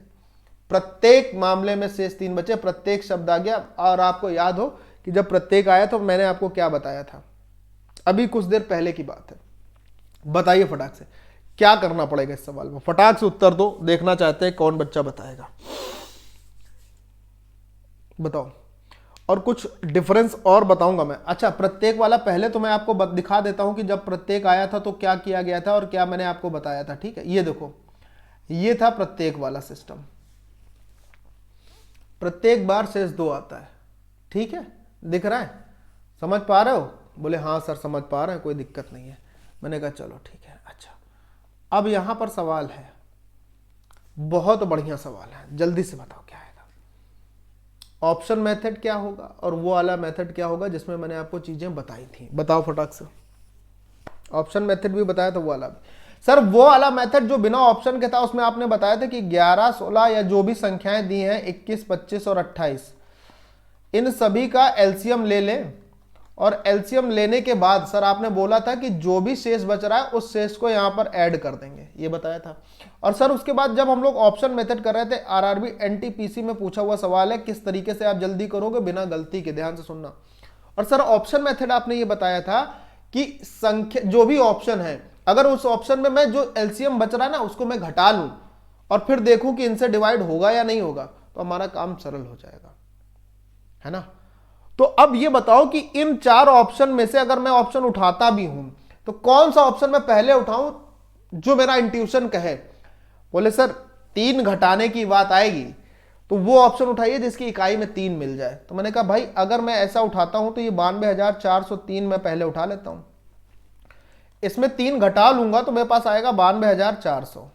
A: प्रत्येक मामले में शेष 3 बचे, प्रत्येक शब्द आ गया। और आपको याद हो कि जब प्रत्येक आया तो मैंने आपको क्या बताया था, अभी कुछ देर पहले की बात है। बताइए फटाक से क्या करना पड़ेगा इस सवाल में, फटाक से उत्तर दो, देखना चाहते हैं कौन बच्चा बताएगा, बताओ। और कुछ डिफरेंस और बताऊंगा मैं। अच्छा, प्रत्येक वाला पहले तो मैं आपको दिखा देता हूं कि जब प्रत्येक आया था तो क्या किया गया था और क्या मैंने आपको बताया था, ठीक है। ये देखो, ये था प्रत्येक वाला सिस्टम, प्रत्येक बार शेष 2 आता है, ठीक है, दिख रहा है, समझ पा रहे हो? बोले हाँ सर समझ पा रहे हैं, कोई दिक्कत नहीं है। मैंने कहा चलो ठीक है। अच्छा, अब यहां पर सवाल है, बहुत बढ़िया सवाल है, जल्दी से बताओ क्या आएगा। ऑप्शन मेथड क्या होगा और वो वाला मेथड क्या होगा जिसमें मैंने आपको चीजें बताई थी, बताओ फटाक से। ऑप्शन मेथड भी बताया था, वो वाला भी। सर वो वाला मेथड जो बिना ऑप्शन के था उसमें आपने बताया था कि 11, 16 या जो भी संख्याएं दी हैं 21, 25 और 28, इन सभी का एलसीएम ले लें और एलसीएम लेने के बाद सर आपने बोला था कि जो भी शेष बच रहा है उस शेष को यहां पर ऐड कर देंगे, ये बताया था। और सर उसके बाद जब हम लोग ऑप्शन मेथड कर रहे थे, आरआरबी एनटीपीसी में पूछा हुआ सवाल है किस तरीके से आप जल्दी करोगे बिना गलती के, ध्यान से सुनना। और सर ऑप्शन मेथड आपने ये बताया था कि संख्या जो भी ऑप्शन है, अगर उस ऑप्शन में मैं जो एलसीएम बच रहा है ना उसको मैं घटा लूं और फिर देखूं कि इनसे डिवाइड होगा या नहीं होगा तो हमारा काम सरल हो जाएगा, है ना। तो अब ये बताओ कि इन 4 ऑप्शन में से अगर मैं ऑप्शन उठाता भी हूं तो कौन सा ऑप्शन मैं पहले उठाऊं जो मेरा इंट्यूशन कहे। बोले सर 3 घटाने की बात आएगी तो वो ऑप्शन उठाइए जिसकी इकाई में 3 मिल जाए। तो मैंने कहा भाई अगर मैं ऐसा उठाता हूं तो ये 92,403 मैं पहले उठा लेता हूं, इसमें 3 घटा लूंगा तो मेरे पास आएगा 92,400।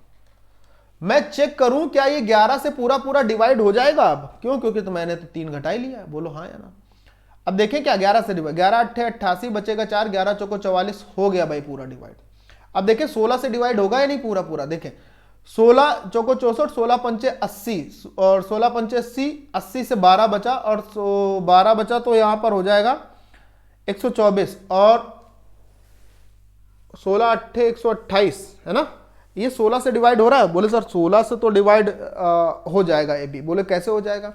A: मैं चेक करूं क्या ये 11 से पूरा पूरा डिवाइड हो जाएगा। अब क्यों? क्योंकि तो मैंने तो 3 घटा ही लिया है, बोलो हाँ या ना। अब देखें क्या 11 से डिवाइड, 11 8 88 बचेगा 4, 11 चौको 44 हो गया भाई पूरा डिवाइड। अब देखें 16 से डिवाइड होगा या नहीं पूरा पूरा, देखें 16 चौको 64, 16 पंचे 80 और 16 पंचे 80, 80 से 12 बचा और 12 बचा तो यहां पर हो जाएगा 124 और 16 अट्ठे 128, है ना। ये 16 से डिवाइड हो रहा है। बोले सर 16 से तो डिवाइड हो जाएगा ये भी। बोले कैसे हो जाएगा?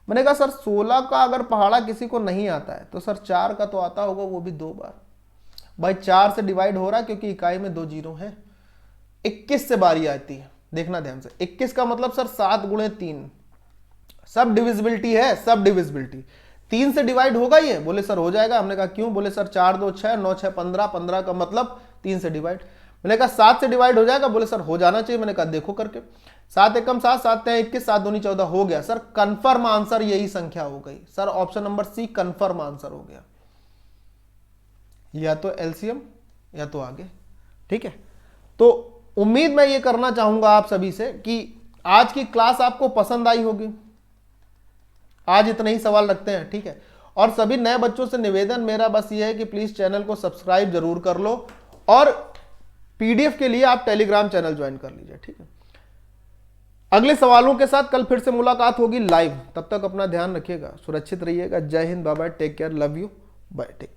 A: मैंने कहा सर 16 का अगर पहाड़ा किसी को नहीं आता है तो सर 4 का तो आता होगा, वो भी 2 बार। भाई 4 से डिवाइड हो रहा है क्योंकि इकाई में 2 जीरो है। 21 से बारी आती है, देखना ध्यान से। 21 का मतलब सर 7 गुणे 3, सब डिविजिबिलिटी है, सब डिविजिबिलिटी। 3 से डिवाइड होगा ये? बोले सर हो जाएगा। हमने कहा क्यों? बोले सर 4 2 6, 9 6 15, 15 का मतलब 3 से डिवाइड। मैंने कहा 7 से डिवाइड हो जाएगा? बोले सर हो जाना चाहिए। मैंने कहा देखो करके, 7 एकम 7, 7 तिया 21, 7 दूनी 14 हो गया। सर कंफर्म आंसर यही संख्या हो गई। Sir option number C confirm answer हो गया, या तो एलसीएम या तो आगे, ठीक है। तो उम्मीद मैं ये करना चाहूंगा आप सभी से कि आज की क्लास आपको पसंद आई होगी। आज इतने ही सवाल रखते हैं, ठीक है। और सभी नए बच्चों से निवेदन मेरा बस ये है कि प्लीज चैनल को सब्सक्राइब जरूर कर लो और पीडीएफ के लिए आप टेलीग्राम चैनल ज्वाइन कर लीजिए, ठीक है। अगले सवालों के साथ कल फिर से मुलाकात होगी लाइव। तब तक अपना ध्यान रखिएगा, सुरक्षित रहिएगा। जय हिंद, bye bye, take care, love you, bye, take.